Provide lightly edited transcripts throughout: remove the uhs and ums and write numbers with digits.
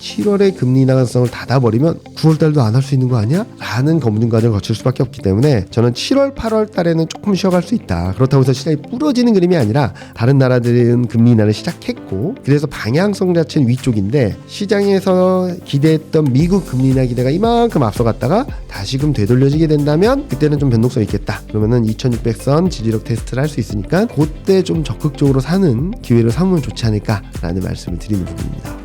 7월에 금리 인하가능성을 닫아버리면 9월달도 안 할 수 있는 거 아니야? 라는 검증 과정을 거칠 수밖에 없기 때문에 저는 7월 8월 달에는 조금 쉬어갈 수 있다. 그렇다고 해서 시장이 부러지는 그림이 아니라 다른 나라들은 금리 인하를 시작했고 그래서 방향성 자체는 위쪽인데 시장에서 기대했던 미국 금리 인하 기대가 이만큼 앞서갔다가 다시금 되돌려지게 된다면 그때는 좀 변동성 있겠다. 그러면은 2600선 지지력 테스트를 할 수 있으니까 그때 좀 적극적으로 사는 기회를 삼으면 좋지 않을까라는 말씀을 드리는 부분입니다.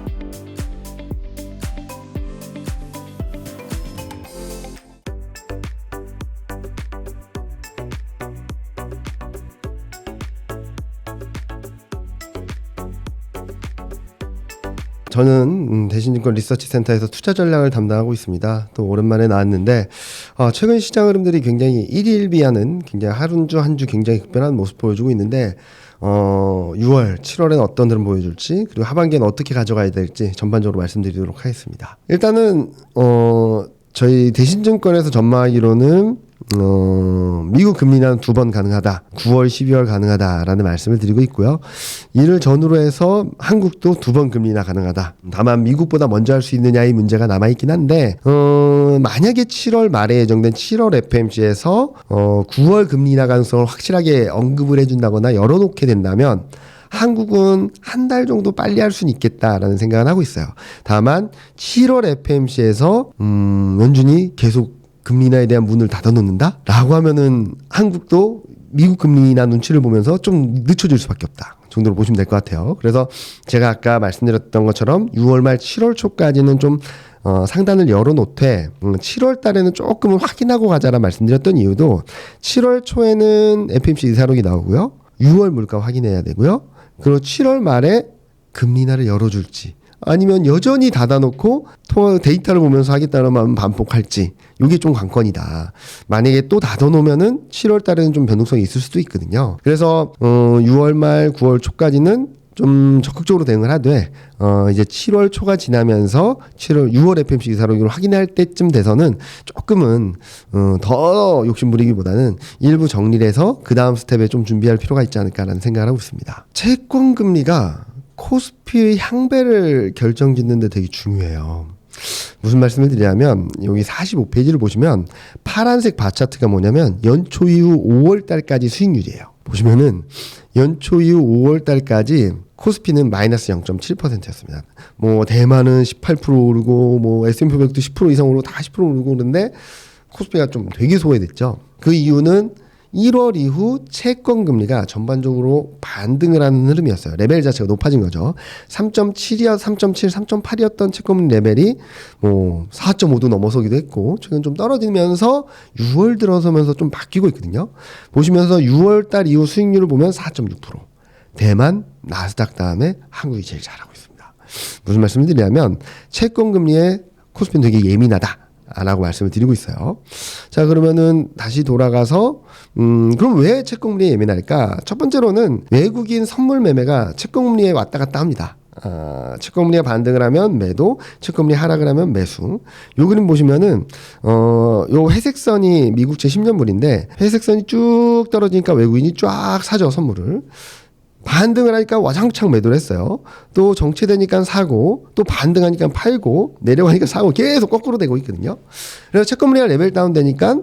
저는 대신증권 리서치센터에서 투자 전략을 담당하고 있습니다. 또 오랜만에 나왔는데 최근 시장 흐름들이 굉장히 일일비하는 굉장히 한 주 굉장히 급변한 모습 보여주고 있는데 6월, 7월에는 어떤 흐름 보여줄지 그리고 하반기에는 어떻게 가져가야 될지 전반적으로 말씀드리도록 하겠습니다. 일단은 저희 대신증권에서 전망하기로는 미국 금리 인하는 2번 가능하다. 9월, 12월 가능하다라는 말씀을 드리고 있고요. 이를 전후로 해서 한국도 2번 금리 인하 가능하다. 다만 미국보다 먼저 할 수 있느냐의 문제가 남아있긴 한데 만약에 7월 말에 예정된 7월 FMC에서 9월 금리 인하 가능성을 확실하게 언급을 해준다거나 열어놓게 된다면 한국은 한 달 정도 빨리 할 수는 있겠다라는 생각을 하고 있어요. 다만 7월 FMC에서 연준이 계속 금리 인하에 대한 문을 닫아놓는다? 라고 하면은 한국도 미국 금리 인하 눈치를 보면서 좀 늦춰질 수밖에 없다 정도로 보시면 될 것 같아요. 그래서 제가 아까 말씀드렸던 것처럼 6월 말 7월 초까지는 좀 상단을 열어놓되 7월 달에는 조금은 확인하고 가자라 말씀드렸던 이유도 7월 초에는 FMC 의사록이 나오고요. 6월 물가 확인해야 되고요. 그리고 7월 말에 금리 인하를 열어줄지 아니면 여전히 닫아놓고 데이터를 보면서 하겠다는 마음 반복할지 이게 좀 관건이다. 만약에 또 닫아놓으면은 7월 달에는 좀 변동성이 있을 수도 있거든요. 그래서 6월 말 9월 초까지는 좀 적극적으로 대응을 하되 이제 7월 초가 지나면서 6월 FMC 의사록을 확인할 때쯤 돼서는 조금은 더 욕심부리기보다는 일부 정리를 해서 그 다음 스텝에 좀 준비할 필요가 있지 않을까라는 생각을 하고 있습니다. 채권 금리가 코스피의 향배를 결정짓는 데 되게 중요해요. 무슨 말씀을 드리냐면 여기 45페이지를 보시면 파란색 바 차트가 뭐냐면 연초 이후 5월 달까지 수익률이에요. 보시면은 연초 이후 5월 달까지 코스피는 마이너스 0.7%였습니다. 뭐 대만은 18% 오르고 뭐 S&P 500도 10% 이상 오르고 다 10% 오르고 그러는데 코스피가 좀 되게 소외됐죠. 그 이유는 1월 이후 채권 금리가 전반적으로 반등을 하는 흐름이었어요. 레벨 자체가 높아진 거죠. 3.7이었 3.7, 3.8이었던 채권 레벨이 뭐 4.5도 넘어서기도 했고 최근 좀 떨어지면서 6월 들어서면서 좀 바뀌고 있거든요. 보시면서 6월 달 이후 수익률을 보면 4.6%. 대만, 나스닥 다음에 한국이 제일 잘하고 있습니다. 무슨 말씀을 드리냐면 채권 금리에 코스피는 되게 예민하다. 라고 말씀을 드리고 있어요. 자, 그러면은 다시 돌아가서 그럼 왜 채권금리에 예민할까? 첫 번째로는 외국인 선물 매매가 채권금리에 왔다 갔다 합니다. 채권금리가 반등을 하면 매도, 채권금리 하락을 하면 매수. 요 그림 보시면은 요 회색선이 미국채 10년물인데 회색선이 쭉 떨어지니까 외국인이 쫙 사죠, 선물을. 반등을 하니까 와장창 매도를 했어요. 또 정체되니까 사고, 또 반등하니까 팔고, 내려가니까 사고, 계속 거꾸로 되고 있거든요. 그래서 채권금리가 레벨 다운 되니까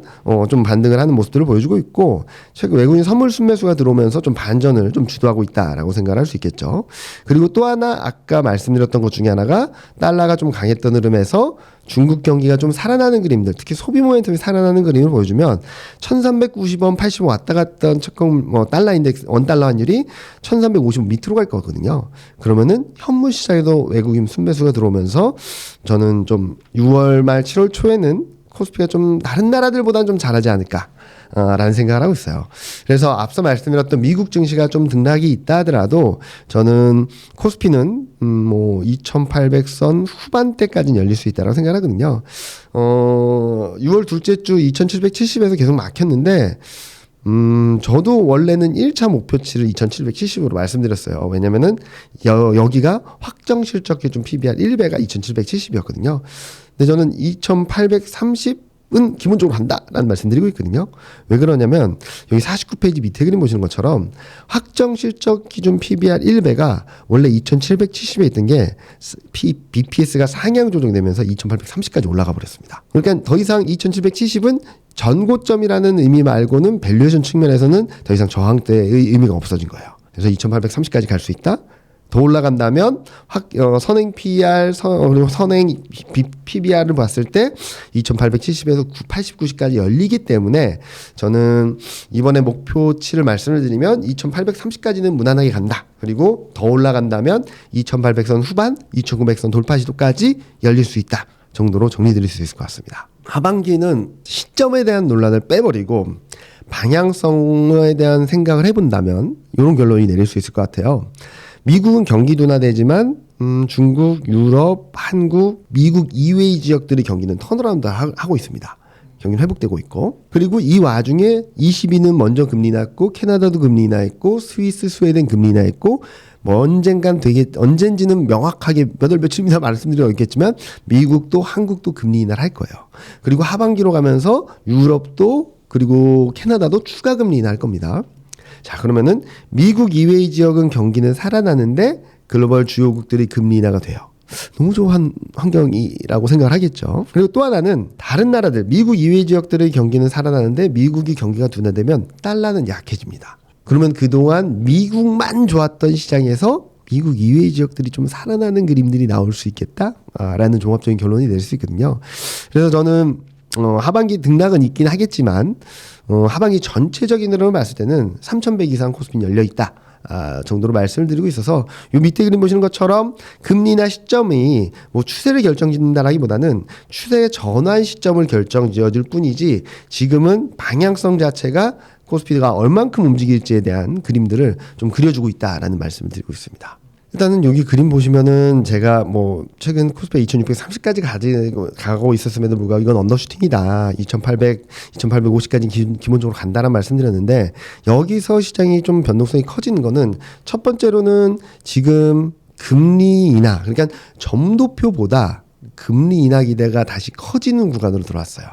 좀 반등을 하는 모습들을 보여주고 있고, 최근 외국인 선물 순매수가 들어오면서 좀 반전을 좀 주도하고 있다라고 생각을 할 수 있겠죠. 그리고 또 하나 아까 말씀드렸던 것 중에 하나가 달러가 좀 강했던 흐름에서 중국 경기가 좀 살아나는 그림들, 특히 소비 모멘텀이 살아나는 그림을 보여주면 1390원, 80원 왔다 갔던 채권 달러 인덱스 원달러 환율이 1350원 밑으로 갈 거거든요. 그러면은 현물 시장에도 외국인 순매수가 들어오면서 저는 좀 6월 말 7월 초에는 코스피가 좀 다른 나라들보다는 좀 잘하지 않을까 라는 생각을 하고 있어요. 그래서 앞서 말씀드렸던 미국 증시가 좀 등락이 있다 하더라도 저는 코스피는 뭐 2800선 후반대까지는 열릴 수 있다고 생각하거든요. 6월 둘째 주 2770에서 계속 막혔는데 저도 원래는 1차 목표치를 2770으로 말씀드렸어요. 왜냐면은 여기가 확정 실적 기준 PBR 1배가 2770이었거든요. 근데 저는 2830 은 기본적으로 한다라는 말씀드리고 있거든요. 왜 그러냐면 여기 49페이지 밑에 그림 보시는 것처럼 확정 실적 기준 PBR 1배가 원래 2770에 있던 게 BPS가 상향 조정되면서 2830까지 올라가 버렸습니다. 그러니까 더 이상 2770은 전고점이라는 의미 말고는 밸류에이션 측면에서는 더 이상 저항대의 의미가 없어진 거예요. 그래서 2830까지 갈 수 있다. 더 올라간다면 선행 PR 그리고 선행 PBR을 봤을 때 2870에서 89까지 열리기 때문에 저는 이번에 목표치를 말씀을 드리면 2830까지는 무난하게 간다. 그리고 더 올라간다면 2800선 후반, 2900선 돌파 시도까지 열릴 수 있다 정도로 정리드릴 수 있을 것 같습니다. 하반기는 시점에 대한 논란을 빼버리고 방향성에 대한 생각을 해본다면 이런 결론이 내릴 수 있을 것 같아요. 미국은 경기 둔화되지만 중국, 유럽, 한국, 미국 이외의 지역들의 경기는 턴어라운드 하고 있습니다. 경기는 회복되고 있고, 그리고 이 와중에 22는 먼저 금리 인하했고, 캐나다도 금리 인하했고, 스위스, 스웨덴 금리 인하했고, 뭐 언젠지는 명확하게 몇 월 며칠입니다 말씀드려 있겠지만 미국도 한국도 금리 인하를 할 거예요. 그리고 하반기로 가면서 유럽도 그리고 캐나다도 추가 금리 인하할 겁니다. 자, 그러면은 미국 이외의 지역은 경기는 살아나는데 글로벌 주요국들이 금리 인하가 돼요. 너무 좋은 환경이라고 생각을 하겠죠. 그리고 또 하나는 다른 나라들, 미국 이외의 지역들의 경기는 살아나는데 미국이 경기가 둔화되면 달러는 약해집니다. 그러면 그동안 미국만 좋았던 시장에서 미국 이외의 지역들이 좀 살아나는 그림들이 나올 수 있겠다라는 종합적인 결론이 낼 수 있거든요. 그래서 저는 하반기 등락은 있긴 하겠지만 하반기 전체적인 흐름을 봤을 때는 3,100 이상 코스피는 열려있다 정도로 말씀을 드리고 있어서 요 밑에 그림 보시는 것처럼 금리나 시점이 뭐 추세를 결정짓는다라기보다는 추세의 전환 시점을 결정지어줄 뿐이지 지금은 방향성 자체가 코스피가 얼만큼 움직일지에 대한 그림들을 좀 그려주고 있다라는 말씀을 드리고 있습니다. 일단은 여기 그림 보시면은 제가 뭐 최근 코스피 2630까지 가고 있었음에도 불구하고 이건 언더슈팅이다. 2800, 2850까지 기본적으로 간다는 말씀드렸는데 여기서 시장이 좀 변동성이 커지는 거는 첫 번째로는 지금 금리 인하, 그러니까 점도표보다 금리 인하 기대가 다시 커지는 구간으로 들어왔어요.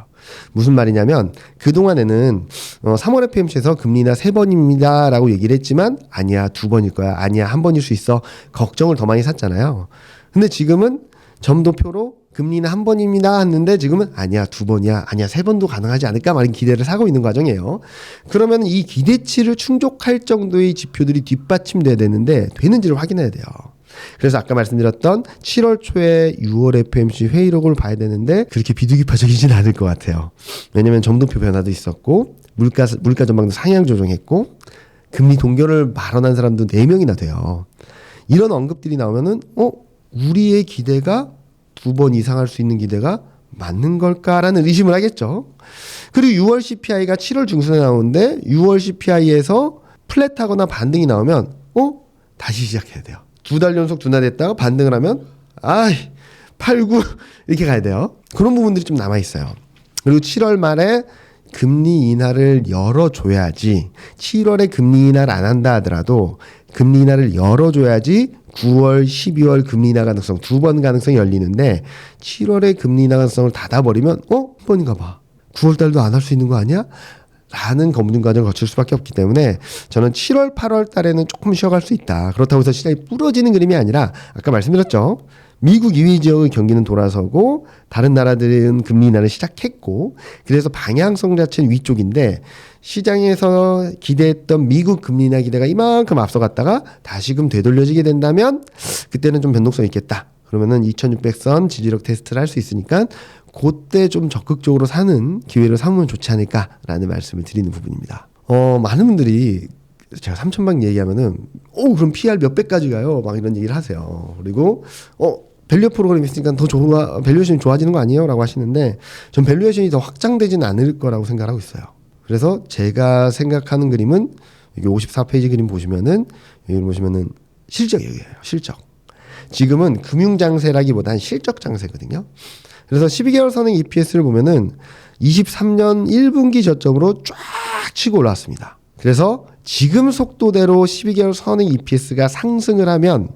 무슨 말이냐면 그동안에는 3월 FOMC에서 금리 인하 3번입니다 라고 얘기를 했지만 아니야 2번일 거야, 아니야 1번일 수 있어, 걱정을 더 많이 샀잖아요. 근데 지금은 점도표로 금리 인하 1번입니다 했는데 지금은 아니야 2번이야, 아니야 3번도 가능하지 않을까 말인 기대를 사고 있는 과정이에요. 그러면 이 기대치를 충족할 정도의 지표들이 뒷받침돼야 되는데 되는지를 확인해야 돼요. 그래서 아까 말씀드렸던 7월 초에 6월 FOMC 회의록을 봐야 되는데 그렇게 비둘기파적이진 않을 것 같아요. 왜냐하면 점도표 변화도 있었고 물가 전망도 상향 조정했고 금리 동결을 발언한 사람도 4명이나 돼요. 이런 언급들이 나오면은 우리의 기대가 2번 이상 할 수 있는 기대가 맞는 걸까라는 의심을 하겠죠. 그리고 6월 CPI가 7월 중순에 나오는데 6월 CPI에서 플랫하거나 반등이 나오면 다시 시작해야 돼요. 2달 연속 둔화됐다가 반등을 하면 8, 9 이렇게 가야 돼요. 그런 부분들이 좀 남아있어요. 그리고 7월 말에 금리 인하를 열어줘야지, 7월에 금리 인하를 안 한다 하더라도 금리 인하를 열어줘야지 9월, 12월 금리 인하 가능성 2번 가능성이 열리는데 7월에 금리 인하 가능성을 닫아버리면 한 번인가 봐. 9월 달도 안 할 수 있는 거 아니야? 라는 검증 과정을 거칠 수밖에 없기 때문에 저는 7월, 8월 달에는 조금 쉬어갈 수 있다. 그렇다고 해서 시장이 부러지는 그림이 아니라 아까 말씀드렸죠. 미국 이외 지역의 경기는 돌아서고 다른 나라들은 금리 인하를 시작했고 그래서 방향성 자체는 위쪽인데 시장에서 기대했던 미국 금리 인하 기대가 이만큼 앞서갔다가 다시금 되돌려지게 된다면 그때는 좀 변동성이 있겠다. 그러면은 2600선 지지력 테스트를 할 수 있으니까 그때 좀 적극적으로 사는 기회를 삼으면 좋지 않을까라는 말씀을 드리는 부분입니다. 많은 분들이 제가 3,000방 얘기하면은 그럼 PR 몇 배까지 가요? 막 이런 얘기를 하세요. 그리고 밸류 프로그램이 있으니까 밸류에이션이 좋아지는 거 아니에요? 라고 하시는데 전 밸류에이션이 더 확장되지는 않을 거라고 생각하고 있어요. 그래서 제가 생각하는 그림은 여기 54페이지 그림 보시면은 여기 보시면은 실적이에요. 실적. 지금은 금융장세라기보단 실적 장세거든요. 그래서 12개월 선행 EPS를 보면은 23년 1분기 저점으로 쫙 치고 올라왔습니다. 그래서 지금 속도대로 12개월 선행 EPS가 상승을 하면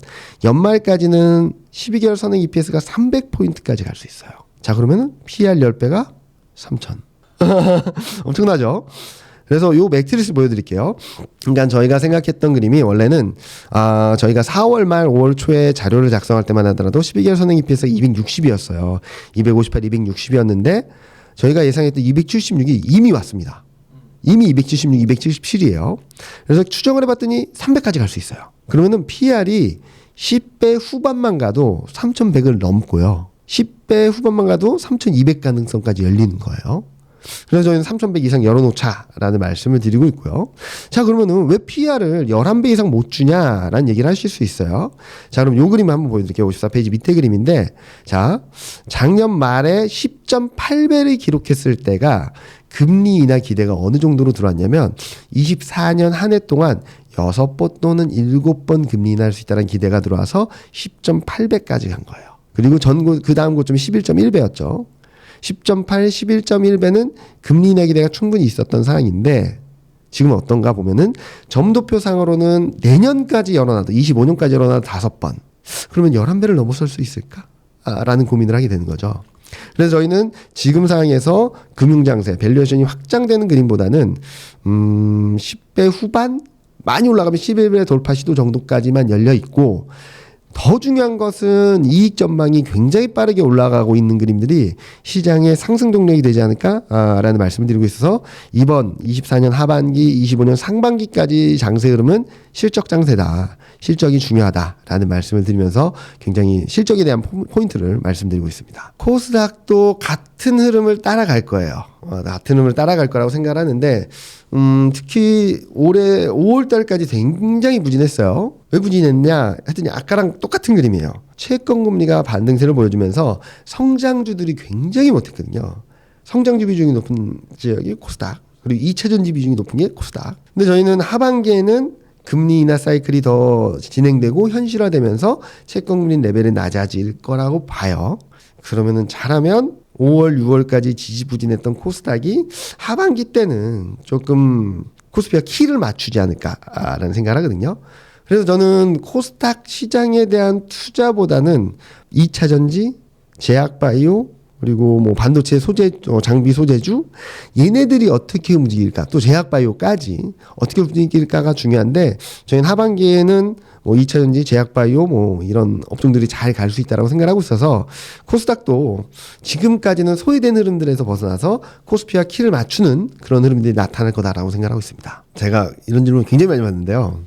연말까지는 12개월 선행 EPS가 300포인트까지 갈 수 있어요. 자, 그러면은 PR 10배가 3천. 엄청나죠? 그래서 요 매트리스 보여드릴게요. 그러니까 저희가 생각했던 그림이 원래는 저희가 4월 말 5월 초에 자료를 작성할 때만 하더라도 12개월 선행 EPS가 260이었어요. 258, 260이었는데 저희가 예상했던 276이 이미 왔습니다. 이미 276, 277이에요. 그래서 추정을 해봤더니 300까지 갈 수 있어요. 그러면은 PR이 10배 후반만 가도 3,100을 넘고요. 10배 후반만 가도 3,200 가능성까지 열리는 거예요. 그래서 저희는 3,100 이상 열어놓자라는 말씀을 드리고 있고요. 자, 그러면은 왜 PR을 11배 이상 못 주냐라는 얘기를 하실 수 있어요. 자, 그럼 요 그림 한번 보여드릴게요. 54페이지 밑에 그림인데, 자, 작년 말에 10.8배를 기록했을 때가 금리 인하 기대가 어느 정도로 들어왔냐면 24년 한 해 동안 6번 또는 7번 금리 인하할 수 있다는 기대가 들어와서 10.8배까지 간 거예요. 그리고 그 다음 고점이 11.1배였죠. 10.8, 11.1배는 금리 인하 기대가 충분히 있었던 상황인데 지금 어떤가 보면은 점도표 상으로는 내년까지 열어놔도 25년까지 열어놔도 5번. 그러면 11배를 넘어설 수 있을까? 라는 고민을 하게 되는 거죠. 그래서 저희는 지금 상황에서 금융장세, 밸류에이션이 확장되는 그림보다는 10배 후반? 많이 올라가면 11배 돌파 시도 정도까지만 열려 있고 더 중요한 것은 이익 전망이 굉장히 빠르게 올라가고 있는 그림들이 시장의 상승 동력이 되지 않을까라는 말씀을 드리고 있어서 이번 24년 하반기, 25년 상반기까지 장세 흐름은 실적 장세다. 실적이 중요하다라는 말씀을 드리면서 굉장히 실적에 대한 포인트를 말씀드리고 있습니다. 코스닥도 같은 흐름을 따라갈 거예요. 같은 흐름을 따라갈 거라고 생각을 하는데 특히 올해 5월 달까지 굉장히 부진했어요. 왜 부진했냐 했더니 아까랑 똑같은 그림이에요. 채권 금리가 반등세를 보여주면서 성장주들이 굉장히 못했거든요. 성장주 비중이 높은 지역이 코스닥, 그리고 2차전지 비중이 높은 게 코스닥. 근데 저희는 하반기에는 금리 인하 사이클이 더 진행되고 현실화되면서 채권 금리 레벨이 낮아질 거라고 봐요. 그러면은 잘하면 5월, 6월까지 지지부진했던 코스닥이 하반기 때는 조금 코스피가 키를 맞추지 않을까라는 생각을 하거든요. 그래서 저는 코스닥 시장에 대한 투자보다는 2차전지, 제약바이오, 그리고 뭐 반도체 장비 소재주 얘네들이 어떻게 움직일까, 또 제약바이오까지 어떻게 움직일까가 중요한데 저희는 하반기에는 뭐 2차전지, 제약바이오 뭐 이런 업종들이 잘 갈 수 있다라고 생각하고 있어서 코스닥도 지금까지는 소외된 흐름들에서 벗어나서 코스피와 키를 맞추는 그런 흐름들이 나타날 거다라고 생각하고 있습니다. 제가 이런 질문 굉장히 많이 받는데요.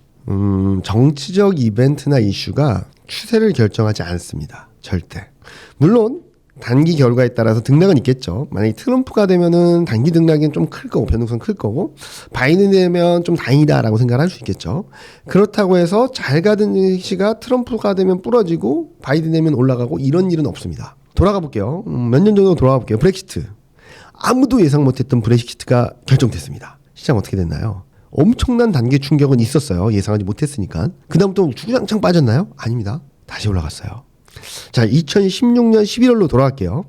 정치적 이벤트나 이슈가 추세를 결정하지 않습니다. 절대. 물론 단기 결과에 따라서 등락은 있겠죠. 만약에 트럼프가 되면은 단기 등락은 좀 클 거고, 변동성 클 거고, 바이든 되면 좀 다행이다라고 생각을 할 수 있겠죠. 그렇다고 해서 잘 가던 시가 트럼프가 되면 부러지고, 바이든 되면 올라가고, 이런 일은 없습니다. 돌아가 볼게요. 몇 년 정도 돌아가 볼게요. 브렉시트. 아무도 예상 못했던 브렉시트가 결정됐습니다. 시장 어떻게 됐나요? 엄청난 단기 충격은 있었어요. 예상하지 못했으니까. 그 다음부터 주구장창 빠졌나요? 아닙니다. 다시 올라갔어요. 자, 2016년 11월로 돌아갈게요.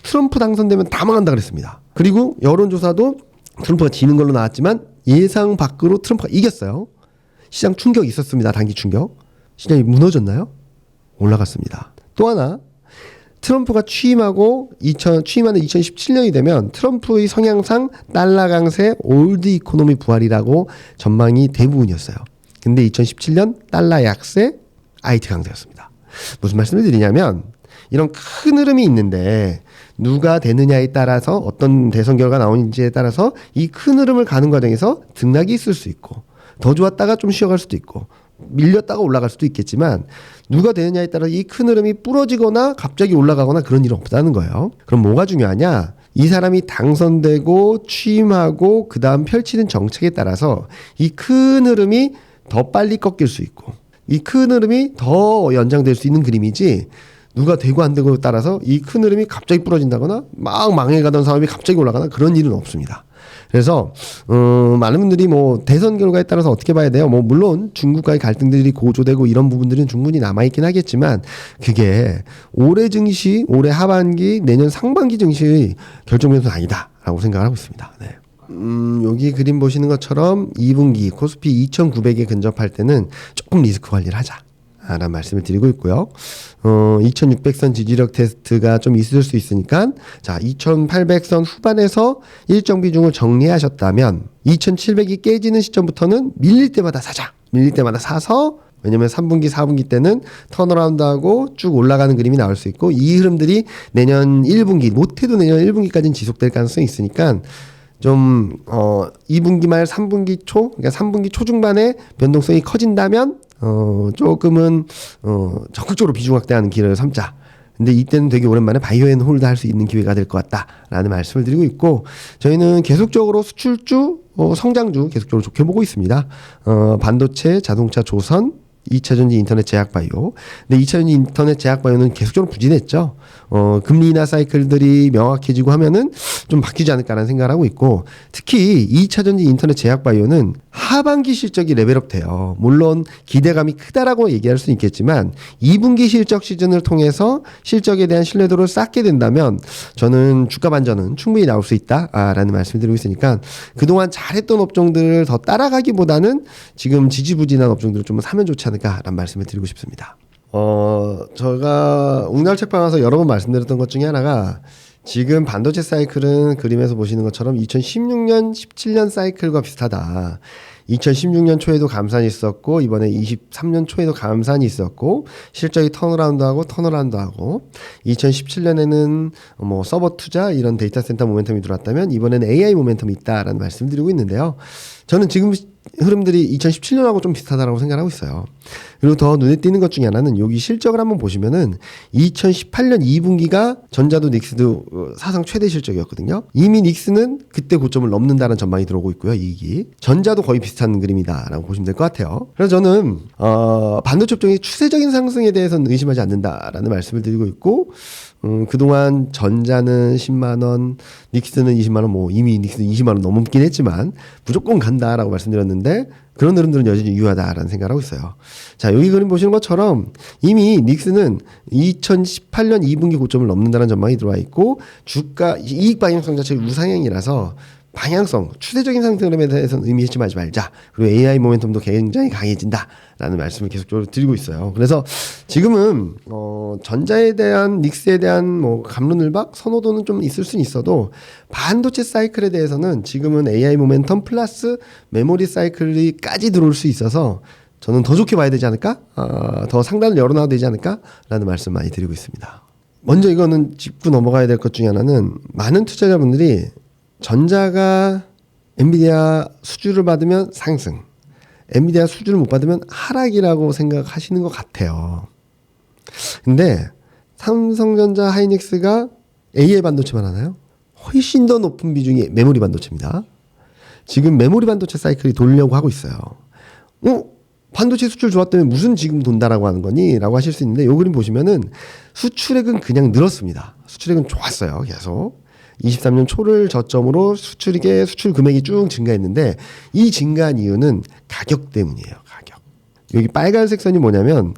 트럼프 당선되면 다 망한다 그랬습니다. 그리고 여론조사도 트럼프가 지는 걸로 나왔지만 예상 밖으로 트럼프가 이겼어요. 시장 충격이 있었습니다. 단기 충격. 시장이 무너졌나요? 올라갔습니다. 또 하나, 트럼프가 취임하는 2017년이 되면 트럼프의 성향상 달러 강세, 올드 이코노미 부활이라고 전망이 대부분이었어요. 근데 2017년 달러 약세, IT 강세였습니다. 무슨 말씀을 드리냐면 이런 큰 흐름이 있는데 누가 되느냐에 따라서 어떤 대선 결과가 나오는지에 따라서 이 큰 흐름을 가는 과정에서 등락이 있을 수 있고 더 좋았다가 좀 쉬어갈 수도 있고 밀렸다가 올라갈 수도 있겠지만 누가 되느냐에 따라 이 큰 흐름이 부러지거나 갑자기 올라가거나 그런 일은 없다는 거예요. 그럼 뭐가 중요하냐? 이 사람이 당선되고 취임하고 그 다음 펼치는 정책에 따라서 이 큰 흐름이 더 빨리 꺾일 수 있고 이 큰 흐름이 더 연장될 수 있는 그림이지 누가 되고 안 되고에 따라서 이 큰 흐름이 갑자기 부러진다거나 막 망해가던 사람이 갑자기 올라가나 그런 일은 없습니다. 그래서 많은 분들이 뭐 대선 결과에 따라서 어떻게 봐야 돼요? 뭐 물론 중국과의 갈등들이 고조되고 이런 부분들은 충분히 남아있긴 하겠지만 그게 올해 증시, 올해 하반기, 내년 상반기 증시의 결정 변수는 아니다라고 생각을 하고 있습니다. 네. 여기 그림 보시는 것처럼 2분기 코스피 2,900에 근접할 때는 조금 리스크 관리를 하자. 라는 말씀을 드리고 있고요. 2600선 지지력 테스트가 좀 있을 수 있으니까 자 2800선 후반에서 일정 비중을 정리하셨다면 2700이 깨지는 시점부터는 밀릴 때마다 사자. 밀릴 때마다 사서 왜냐면 3분기, 4분기 때는 턴어라운드하고 쭉 올라가는 그림이 나올 수 있고 이 흐름들이 내년 1분기, 못해도 내년 1분기까지는 지속될 가능성이 있으니까 좀 2분기 말 3분기 초, 그러니까 3분기 초중반에 변동성이 커진다면 조금은 적극적으로 비중 확대하는 길을 삼자. 근데 이때는 되게 오랜만에 바이오 앤 홀드 할 수 있는 기회가 될 것 같다라는 말씀을 드리고 있고 저희는 계속적으로 수출주, 성장주 계속적으로 좋게 보고 있습니다. 반도체, 자동차, 조선, 2차전지 인터넷 제약 바이오. 근데 2차전지 인터넷 제약 바이오는 계속적으로 부진했죠. 금리 인하 사이클들이 명확해지고 하면은 좀 바뀌지 않을까라는 생각을 하고 있고 특히 2차전지 인터넷 제약 바이오는 하반기 실적이 레벨업 돼요. 물론 기대감이 크다라고 얘기할 수는 있겠지만 2분기 실적 시즌을 통해서 실적에 대한 신뢰도를 쌓게 된다면 저는 주가 반전은 충분히 나올 수 있다라는 말씀을 드리고 있으니까 그동안 잘했던 업종들을 더 따라가기보다는 지금 지지부진한 업종들을 좀 사면 좋지 않을까라는 말씀을 드리고 싶습니다. 제가 웅날 책방 와서 여러 번 말씀드렸던 것 중에 하나가 지금 반도체 사이클은 그림에서 보시는 것처럼 2016년, 17년 사이클과 비슷하다. 2016년 초에도 감산이 있었고 이번에 23년 초에도 감산이 있었고 실적이 턴어라운드하고 2017년에는 뭐 서버 투자 이런 데이터 센터 모멘텀이 들어왔다면 이번에는 AI 모멘텀이 있다라는 말씀을 드리고 있는데요. 저는 지금 흐름들이 2017년하고 좀 비슷하다라고 생각하고 있어요. 그리고 더 눈에 띄는 것 중에 하나는 여기 실적을 한번 보시면은 2018년 2분기가 전자도 닉스도 사상 최대 실적이었거든요. 이미 닉스는 그때 고점을 넘는다는 전망이 들어오고 있고요. 이익이. 전자도 거의 비슷한 그림이다라고 보시면 될 것 같아요. 그래서 저는 반도체 업종의 추세적인 상승에 대해서는 의심하지 않는다라는 말씀을 드리고 있고 그동안 전자는 10만 원, 닉스는 20만 원, 뭐 이미 닉스는 20만 원 넘긴 했지만 무조건 간다라고 말씀드렸는데 그런 흐름들은 여전히 유효하다라는 생각을 하고 있어요. 자, 여기 그림 보시는 것처럼 이미 닉스는 2018년 2분기 고점을 넘는다는 전망이 들어와 있고 주가 이익 방향성 자체가 우상향이라서 방향성, 추세적인 상승에 대해서는 의미하지 말자. 그리고 AI 모멘텀도 굉장히 강해진다라는 말씀을 계속적으로 드리고 있어요. 그래서 지금은 전자에 대한 닉스에 대한 뭐 갑론을박 선호도는 좀 있을 수는 있어도 반도체 사이클에 대해서는 지금은 AI 모멘텀 플러스 메모리 사이클까지 들어올 수 있어서 저는 더 좋게 봐야 되지 않을까? 더 상단을 열어놔야 되지 않을까라는 말씀 많이 드리고 있습니다. 먼저 이거는 짚고 넘어가야 될 것 중에 하나는 많은 투자자분들이 전자가 엔비디아 수주를 받으면 상승, 엔비디아 수주를 못 받으면 하락이라고 생각하시는 것 같아요. 근데 삼성전자 하이닉스가 AI 반도체만 하나요? 훨씬 더 높은 비중이 메모리 반도체입니다. 지금 메모리 반도체 사이클이 돌려고 하고 있어요. 반도체 수출 좋았다면 무슨 지금 돈다라고 하는 거니? 라고 하실 수 있는데 이 그림 보시면은 수출액은 그냥 늘었습니다. 수출액은 좋았어요. 계속. 23년 초를 저점으로 수출 금액이 쭉 증가했는데 이 증가한 이유는 가격 때문이에요. 가격. 여기 빨간색 선이 뭐냐면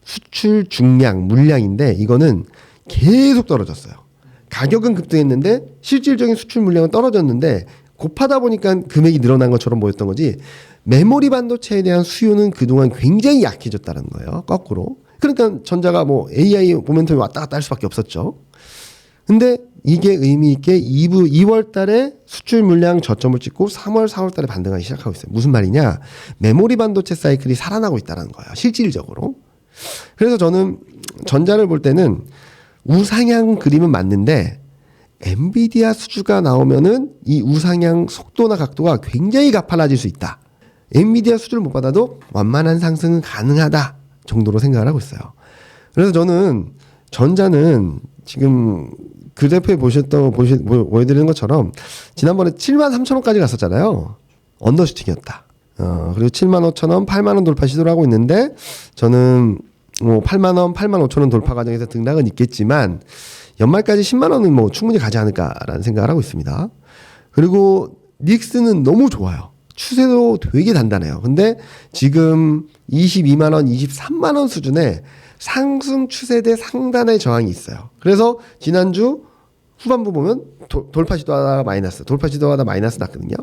수출 중량, 물량인데 이거는 계속 떨어졌어요. 가격은 급등했는데 실질적인 수출 물량은 떨어졌는데 곱하다 보니까 금액이 늘어난 것처럼 보였던 거지 메모리 반도체에 대한 수요는 그동안 굉장히 약해졌다는 거예요. 거꾸로. 그러니까 전자가 뭐 AI 모멘텀이 왔다 갔다 할 수밖에 없었죠. 근데 이게 의미 있게 2월 달에 수출 물량 저점을 찍고 3월, 4월 달에 반등하기 시작하고 있어요. 무슨 말이냐? 메모리 반도체 사이클이 살아나고 있다는 거예요. 실질적으로. 그래서 저는 전자를 볼 때는 우상향 그림은 맞는데 엔비디아 수주가 나오면은 이 우상향 속도나 각도가 굉장히 가팔라질 수 있다. 엔비디아 수주를 못 받아도 완만한 상승은 가능하다 정도로 생각을 하고 있어요. 그래서 저는 전자는 지금 그래프에 보여드리는 것처럼 지난번에 73,000원까지 갔었잖아요. 언더슈팅이었다. 그리고 75,000원, 80,000원 돌파 시도를 하고 있는데 저는 뭐 80,000원, 85,000원 돌파 과정에서 등락은 있겠지만 연말까지 10만원은 뭐 충분히 가지 않을까라는 생각을 하고 있습니다. 그리고 닉스는 너무 좋아요. 추세도 되게 단단해요. 근데 지금 22만원, 23만원 수준에 상승 추세대 상단의 저항이 있어요. 그래서 지난주 후반부 보면 돌파 시도하다 마이너스 났거든요.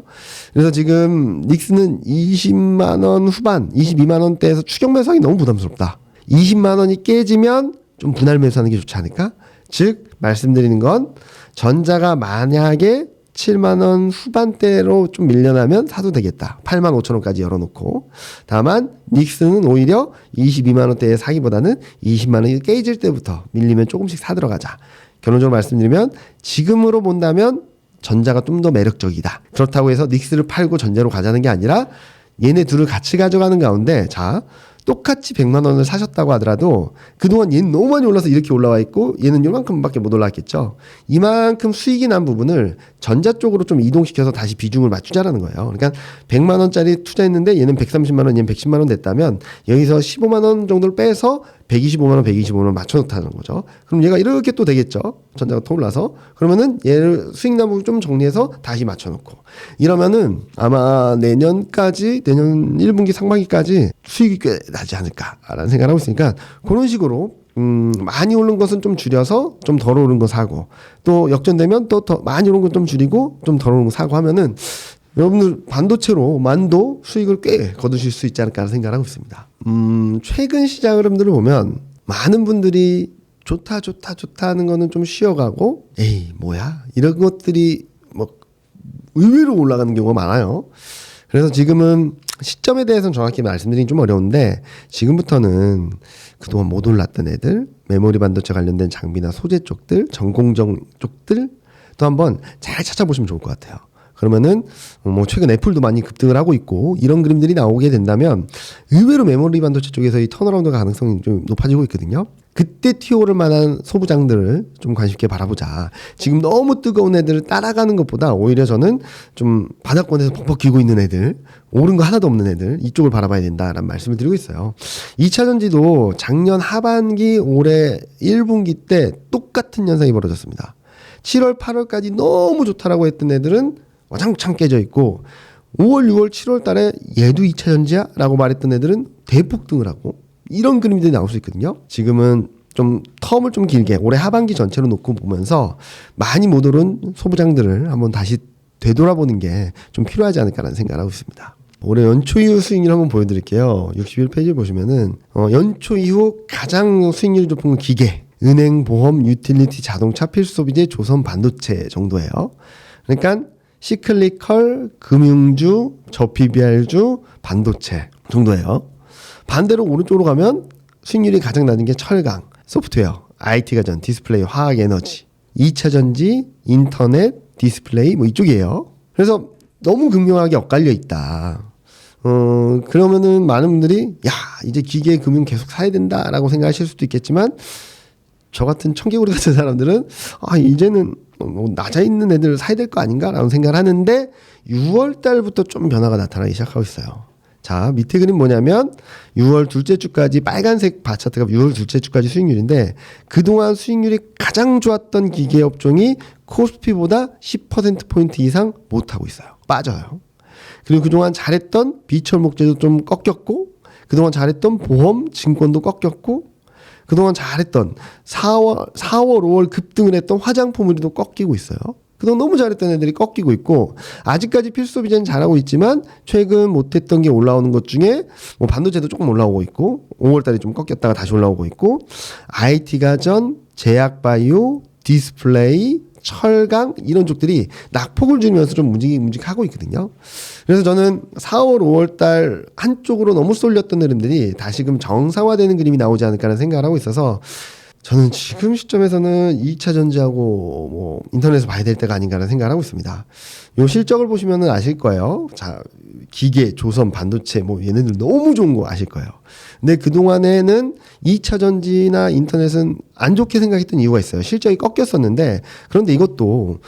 그래서 지금 닉스는 20만원 후반, 22만원대에서 추격 매수하기 너무 부담스럽다. 20만 원이 깨지면 좀 분할 매수하는 게 좋지 않을까? 즉 말씀드리는 건 전자가 만약에 7만 원 후반대로 좀 밀려나면 사도 되겠다. 8만 5천 원까지 열어놓고. 다만 닉스는 오히려 22만 원대에 사기보다는 20만 원이 깨질 때부터 밀리면 조금씩 사 들어가자. 결론적으로 말씀드리면 지금으로 본다면 전자가 좀 더 매력적이다. 그렇다고 해서 닉스를 팔고 전자로 가자는 게 아니라 얘네 둘을 같이 가져가는 가운데 자 똑같이 100만 원을 사셨다고 하더라도 그동안 얘는 너무 많이 올라서 이렇게 올라와 있고 얘는 요만큼밖에 못 올라왔겠죠. 이만큼 수익이 난 부분을 전자 쪽으로 좀 이동시켜서 다시 비중을 맞추자라는 거예요. 그러니까 100만 원짜리 투자했는데 얘는 130만 원, 얘는 110만 원 됐다면 여기서 15만 원 정도를 빼서 125만 원, 125만 원 맞춰놓다는 거죠. 그럼 얘가 이렇게 또 되겠죠. 전자가 더 올라서. 그러면은 얘를 수익 난 부분 좀 정리해서 다시 맞춰놓고. 이러면은 아마 내년까지, 내년 1분기 상반기까지 수익이 꽤 나지 않을까라는 생각을 하고 있으니까 그런 식으로 많이 오른 것은 좀 줄여서 좀 덜 오른 거 사고 또 역전되면 또 더 많이 오른 건 좀 줄이고 좀 덜 오른 거 사고 하면은 여러분들 반도체로 만도 수익을 꽤 거두실 수 있지 않을까 생각을 하고 있습니다. 최근 시장 흐름들을 보면 많은 분들이 좋다 하는 거는 좀 쉬어가고 에이 뭐야 이런 것들이 뭐 의외로 올라가는 경우가 많아요. 그래서 지금은 시점에 대해서는 정확히 말씀드리긴 좀 어려운데 지금부터는 그동안 못 올랐던 애들 메모리 반도체 관련된 장비나 소재 쪽들 전공정 쪽들 또 한번 잘 찾아보시면 좋을 것 같아요. 그러면은 뭐 최근 애플도 많이 급등을 하고 있고 이런 그림들이 나오게 된다면 의외로 메모리 반도체 쪽에서 이 턴어라운드 가능성이 좀 높아지고 있거든요. 그때 튀어오를 만한 소부장들을 좀 관심 있게 바라보자. 지금 너무 뜨거운 애들을 따라가는 것보다 오히려 저는 좀 바닥권에서 벅벅 기고 있는 애들, 오른 거 하나도 없는 애들 이쪽을 바라봐야 된다라는 말씀을 드리고 있어요. 2차전지도 작년 하반기 올해 1분기 때 똑같은 현상이 벌어졌습니다. 7월 8월까지 너무 좋다라고 했던 애들은 와장창 깨져 있고 5월 6월 7월 달에 얘도 2차전지야? 라고 말했던 애들은 대폭등을 하고 이런 그림들이 나올 수 있거든요. 지금은 좀 텀을 좀 길게 올해 하반기 전체로 놓고 보면서 많이 못 오른 소부장들을 한번 다시 되돌아보는 게 좀 필요하지 않을까라는 생각을 하고 있습니다. 올해 연초 이후 수익률 한번 보여드릴게요. 61페이지 보시면은 연초 이후 가장 수익률이 높은 건 기계, 은행, 보험, 유틸리티, 자동차, 필수소비재, 조선, 반도체 정도예요. 그러니까 시클리컬, 금융주, 저PBR주, 반도체 정도예요. 반대로 오른쪽으로 가면 수익률이 가장 낮은 게 철강, 소프트웨어, IT 가전, 디스플레이, 화학 에너지, 2차 전지, 인터넷, 디스플레이 뭐 이쪽이에요. 그래서 너무 극명하게 엇갈려 있다. 그러면은 많은 분들이 야 이제 기계 금융 계속 사야 된다라고 생각하실 수도 있겠지만 저 같은 청개구리 같은 사람들은 아 이제는 뭐 낮아 있는 애들 사야 될 거 아닌가라는 생각을 하는데 6월 달부터 좀 변화가 나타나기 시작하고 있어요. 자 밑에 그림 뭐냐면 6월 둘째 주까지 빨간색 바 차트가 6월 둘째 주까지 수익률인데 그동안 수익률이 가장 좋았던 기계업종이 코스피보다 10%포인트 이상 못하고 있어요. 빠져요. 그리고 그동안 잘했던 비철목재도 좀 꺾였고 그동안 잘했던 보험, 증권도 꺾였고 그동안 잘했던 4월, 5월 급등을 했던 화장품으로도 꺾이고 있어요. 그동안 너무 잘했던 애들이 꺾이고 있고 아직까지 필수소비재는 잘하고 있지만 최근 못했던 게 올라오는 것 중에 뭐 반도체도 조금 올라오고 있고 5월달에 좀 꺾였다가 다시 올라오고 있고 IT 가전, 제약바이오, 디스플레이, 철강 이런 쪽들이 낙폭을 줄이면서 좀 묵직하고 있거든요. 그래서 저는 4월, 5월달 한쪽으로 너무 쏠렸던 흐름들이 다시금 정상화되는 그림이 나오지 않을까라는 생각을 하고 있어서 저는 지금 시점에서는 2차 전지하고 뭐 인터넷에서 봐야 될 때가 아닌가라는 생각을 하고 있습니다. 요 실적을 보시면은 아실 거예요. 자, 기계, 조선, 반도체 뭐 얘네들 너무 좋은 거 아실 거예요. 근데 그동안에는 2차 전지나 인터넷은 안 좋게 생각했던 이유가 있어요. 실적이 꺾였었는데 그런데 이것도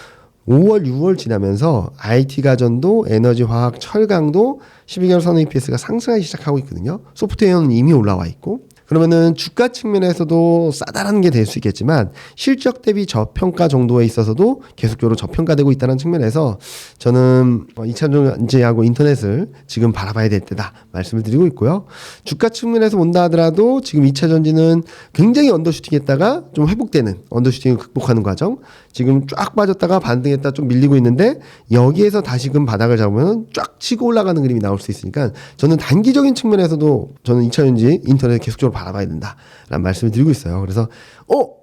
5월, 6월 지나면서 IT 가전도 에너지, 화학, 철강도 12개월 선의 EPS가 상승하기 시작하고 있거든요. 소프트웨어는 이미 올라와 있고 그러면은 주가 측면에서도 싸다라는 게 될 수 있겠지만 실적 대비 저평가 정도에 있어서도 계속적으로 저평가되고 있다는 측면에서 저는 2차 전지하고 인터넷을 지금 바라봐야 될 때다 말씀을 드리고 있고요. 주가 측면에서 본다 하더라도 지금 2차 전지는 굉장히 언더슈팅했다가 좀 회복되는 언더슈팅을 극복하는 과정 지금 쫙 빠졌다가 반등했다 좀 밀리고 있는데 여기에서 다시금 바닥을 잡으면 쫙 치고 올라가는 그림이 나올 수 있으니까 저는 단기적인 측면에서도 저는 2차 전지 인터넷 계속적으로 바라봐야 된다라는 말씀을 드리고 있어요. 그래서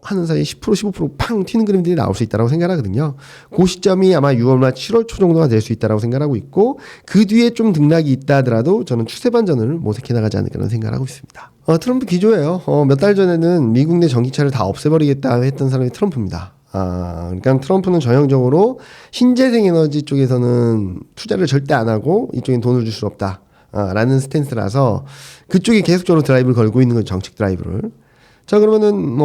하는 사이에 10% 15%팡 튀는 그림들이 나올 수 있다고 생각하거든요. 그 시점이 아마 6월 말 7월 초 정도가 될 수 있다고 생각하고 있고, 그 뒤에 좀 등락이 있다 하더라도 저는 추세 반전을 모색해 나가지 않을까라는 생각을 하고 있습니다. 트럼프 기조예요. 몇 달 전에는 미국 내 전기차를 다 없애버리겠다 했던 사람이 트럼프입니다. 그러니까 트럼프는 전형적으로 신재생 에너지 쪽에서는 투자를 절대 안 하고 이쪽엔 돈을 줄 수 없다 라는 스탠스라서 그쪽이 계속적으로 드라이브를 걸고 있는 거죠. 정책 드라이브를. 자, 그러면은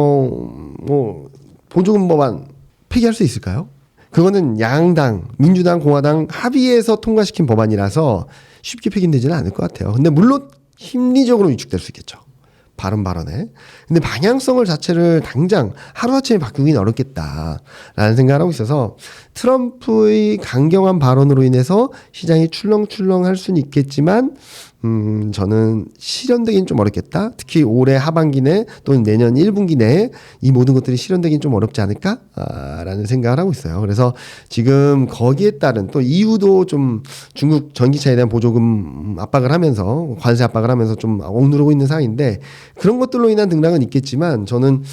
보조금 법안 폐기할 수 있을까요? 그거는 양당, 민주당, 공화당 합의해서 통과시킨 법안이라서 쉽게 폐기되지는 않을 것 같아요. 근데 물론 심리적으로 위축될 수 있겠죠. 발언에. 근데 방향성을 자체를 당장 하루아침에 바꾸기는 어렵겠다라는 생각을 하고 있어서 트럼프의 강경한 발언으로 인해서 시장이 출렁출렁할 수는 있겠지만 저는 실현되긴 좀 어렵겠다. 특히 올해 하반기 내 또는 내년 1분기 내에 이 모든 것들이 실현되긴 좀 어렵지 않을까? 라는 생각을 하고 있어요. 그래서 지금 거기에 따른 또 이유도 좀 중국 전기차에 대한 보조금 압박을 하면서 관세 압박을 하면서 좀 억누르고 있는 상황인데 그런 것들로 인한 등락은 있겠지만 저는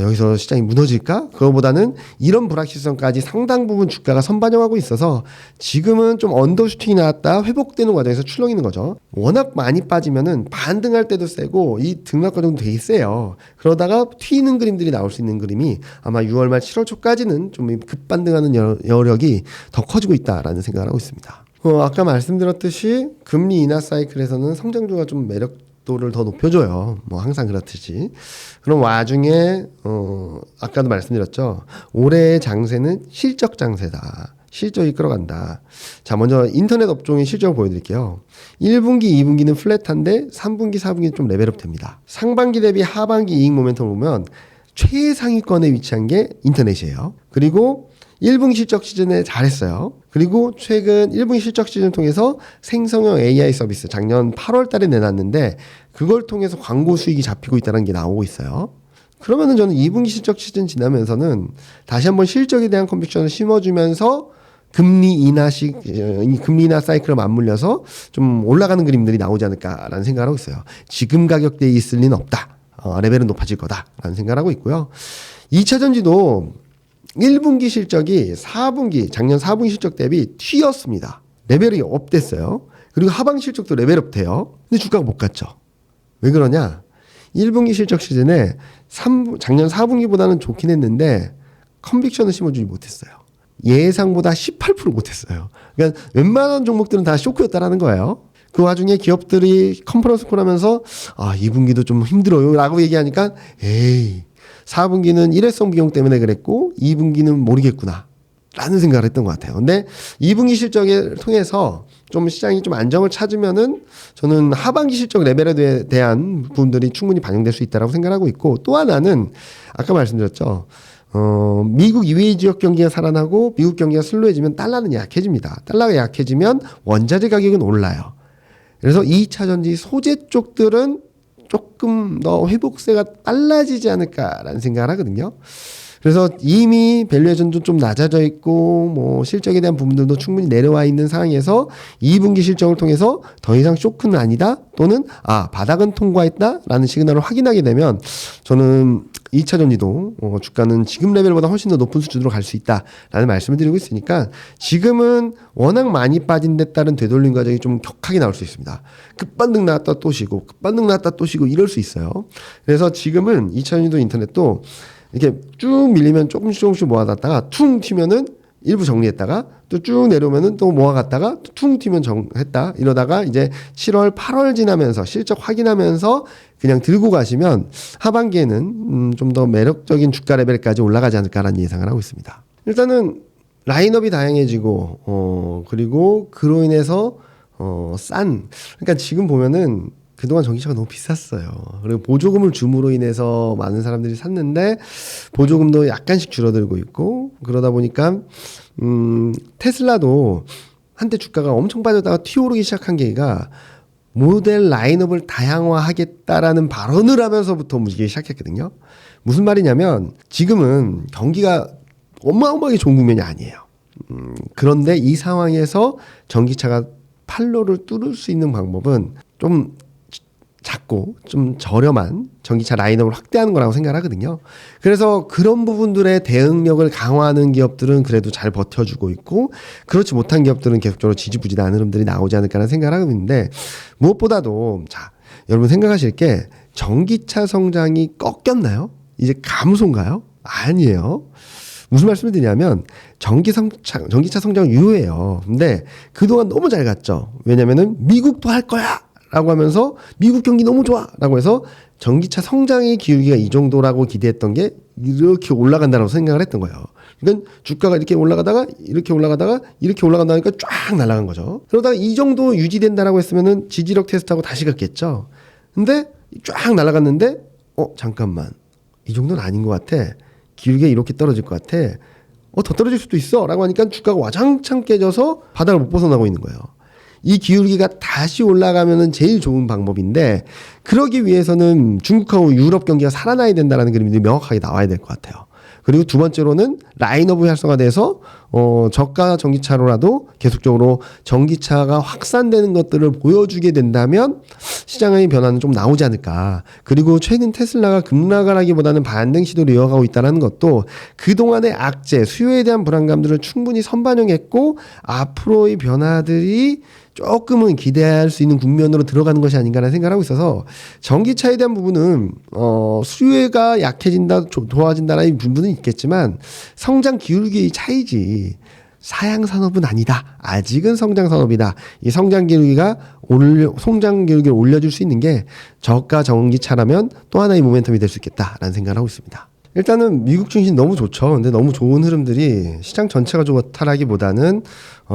여기서 시장이 무너질까? 그거보다는 이런 불확실성까지 상당 부분 주가가 선반영하고 있어서 지금은 좀 언더슈팅이 나왔다 회복되는 과정에서 출렁이는 거죠. 워낙 많이 빠지면은 반등할 때도 세고 이 등락 과정도 되게 세요. 그러다가 튀는 그림들이 나올 수 있는 그림이 아마 6월 말 7월 초까지는 좀 급반등하는 여력이 더 커지고 있다라는 생각을 하고 있습니다. 아까 말씀드렸듯이 금리 인하 사이클에서는 성장주가 좀 매력도를 더 높여줘요. 항상 그렇듯이. 그럼 와중에 아까도 말씀드렸죠. 올해의 장세는 실적 장세다. 실적이 끌어간다. 자, 먼저 인터넷 업종의 실적을 보여드릴게요. 1분기, 2분기는 플랫한데 3분기, 4분기는 좀 레벨업 됩니다. 상반기 대비 하반기 이익 모멘텀을 보면 최상위권에 위치한 게 인터넷이에요. 그리고 1분기 실적 시즌에 잘했어요. 그리고 최근 1분기 실적 시즌을 통해서 생성형 AI 서비스 작년 8월 달에 내놨는데 그걸 통해서 광고 수익이 잡히고 있다는 게 나오고 있어요. 그러면은 저는 2분기 실적 시즌 지나면서는 다시 한번 실적에 대한 컨빅션을 심어주면서 금리 인하 사이클을 맞물려서 좀 올라가는 그림들이 나오지 않을까라는 생각을 하고 있어요. 지금 가격대에 있을 리는 없다. 레벨은 높아질 거다라는 생각을 하고 있고요. 2차 전지도 1분기 실적이 작년 4분기 실적 대비 튀었습니다. 레벨이 업됐어요. 그리고 하반기 실적도 레벨업 돼요. 근데 주가가 못 갔죠. 왜 그러냐? 1분기 실적 시즌에 작년 4분기보다는 좋긴 했는데 컨빅션을 심어주지 못했어요. 예상보다 18% 못했어요. 그러니까 웬만한 종목들은 다 쇼크였다라는 거예요. 그 와중에 기업들이 컨퍼런스 콜 하면서 2분기도 좀 힘들어요 라고 얘기하니까 4분기는 일회성 비용 때문에 그랬고 2분기는 모르겠구나 라는 생각을 했던 것 같아요. 근데 2분기 실적을 통해서 좀 시장이 좀 안정을 찾으면은 저는 하반기 실적 레벨에 대한 부분들이 충분히 반영될 수 있다고 생각하고 있고, 또 하나는 아까 말씀드렸죠. 미국 이외의 지역 경기가 살아나고 미국 경기가 슬로해지면 달러는 약해집니다. 달러가 약해지면 원자재 가격은 올라요. 그래서 2차 전지 소재 쪽들은 조금 더 회복세가 빨라지지 않을까라는 생각을 하거든요. 그래서 이미 밸류에이션도 좀 낮아져 있고 실적에 대한 부분들도 충분히 내려와 있는 상황에서 2분기 실적을 통해서 더 이상 쇼크는 아니다 또는 바닥은 통과했다라는 시그널을 확인하게 되면 저는 2차 전지도 주가는 지금 레벨보다 훨씬 더 높은 수준으로 갈 수 있다라는 말씀을 드리고 있으니까 지금은 워낙 많이 빠진 데 따른 되돌림 과정이 좀 격하게 나올 수 있습니다. 급반등 나왔다 또 쉬고 급반등 나왔다 또 쉬고 이럴 수 있어요. 그래서 지금은 2차 전지도 인터넷도 이렇게 쭉 밀리면 조금씩 모아놨다가 퉁 튀면은 일부 정리했다가 또 쭉 내려오면은 또 모아갔다가 퉁 튀면 정했다 이러다가 이제 7월 8월 지나면서 실적 확인하면서 그냥 들고 가시면 하반기에는 좀 더 매력적인 주가 레벨까지 올라가지 않을까라는 예상을 하고 있습니다. 일단은 라인업이 다양해지고 그리고 그로 인해서 그러니까 지금 보면은 그동안 전기차가 너무 비쌌어요. 그리고 보조금을 줌으로 인해서 많은 사람들이 샀는데 보조금도 약간씩 줄어들고 있고 그러다 보니까 테슬라도 한때 주가가 엄청 빠졌다가 튀어오르기 시작한 계기가 모델 라인업을 다양화하겠다라는 발언을 하면서부터 움직이기 시작했거든요. 무슨 말이냐면 지금은 경기가 어마어마하게 좋은 국면이 아니에요. 그런데 이 상황에서 전기차가 판로를 뚫을 수 있는 방법은 좀 작고 좀 저렴한 전기차 라인업을 확대하는 거라고 생각하거든요. 그래서 그런 부분들의 대응력을 강화하는 기업들은 그래도 잘 버텨주고 있고, 그렇지 못한 기업들은 계속적으로 지지부진한 흐름들이 나오지 않을까라는 생각을 하고 있는데, 무엇보다도 자, 여러분 생각하실 게 전기차 성장이 꺾였나요? 이제 감소인가요? 아니에요. 무슨 말씀을 드리냐면 전기차 성장은 유효해요. 근데 그동안 너무 잘 갔죠. 왜냐면은 미국도 할 거야 라고 하면서 미국 경기 너무 좋아 라고 해서 전기차 성장의 기울기가 이 정도라고 기대했던 게 이렇게 올라간다고 생각을 했던 거예요. 그러니까 주가가 이렇게 올라가다가 이렇게 올라가다가 이렇게 올라간다니까 쫙 날아간 거죠. 그러다가 이 정도 유지된다라고 했으면은 지지력 테스트하고 다시 갔겠죠. 근데 쫙 날아갔는데 잠깐만, 이 정도는 아닌 것 같아. 기울기가 이렇게 떨어질 것 같아. 더 떨어질 수도 있어 라고 하니까 주가가 와장창 깨져서 바닥을 못 벗어나고 있는 거예요. 이 기울기가 다시 올라가면은 제일 좋은 방법인데, 그러기 위해서는 중국하고 유럽 경기가 살아나야 된다는 그림이 명확하게 나와야 될 것 같아요. 그리고 두 번째로는 라인업이 활성화돼서 저가 전기차로라도 계속적으로 전기차가 확산되는 것들을 보여주게 된다면 시장의 변화는 좀 나오지 않을까. 그리고 최근 테슬라가 급락을 반등 시도를 이어가고 있다는 것도 그동안의 악재, 수요에 대한 불안감들을 충분히 선반영했고, 앞으로의 변화들이 조금은 기대할 수 있는 국면으로 들어가는 것이 아닌가라는 생각을 하고 있어서, 전기차에 대한 부분은 수요가 약해진다, 좋아진다라는 부분은 있겠지만 성장 기울기의 차이지 사양 산업은 아니다. 아직은 성장 산업이다. 이 성장 기울기를 올려줄 수 있는 게 저가 전기차라면 또 하나의 모멘텀이 될 수 있겠다라는 생각을 하고 있습니다. 일단은 미국 증시 너무 좋죠. 근데 너무 좋은 흐름들이 시장 전체가 좋다라기보다는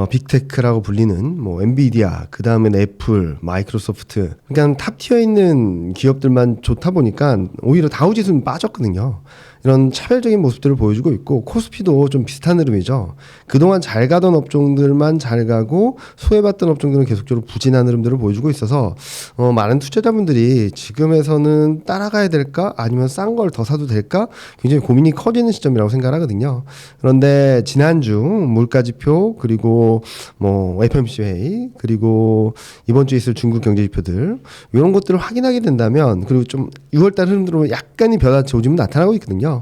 빅테크라고 불리는 엔비디아, 그 다음엔 애플, 마이크로소프트, 그러니까 탑 티어에 있는 기업들만 좋다 보니까 오히려 다우지수는 빠졌거든요. 이런 차별적인 모습들을 보여주고 있고, 코스피도 좀 비슷한 흐름이죠. 그동안 잘 가던 업종들만 잘 가고 소외받던 업종들은 계속적으로 부진한 흐름들을 보여주고 있어서 많은 투자자분들이 지금에서는 따라가야 될까 아니면 싼 걸 더 사도 될까 굉장히 고민이 커지는 시점이라고 생각하거든요. 그런데 지난주 물가지표, 그리고 FOMC 회의, 그리고 이번 주에 있을 중국 경제지표들, 이런 것들을 확인하게 된다면, 그리고 좀 6월달 흐름들로 약간의 변화 조짐은 나타나고 있거든요.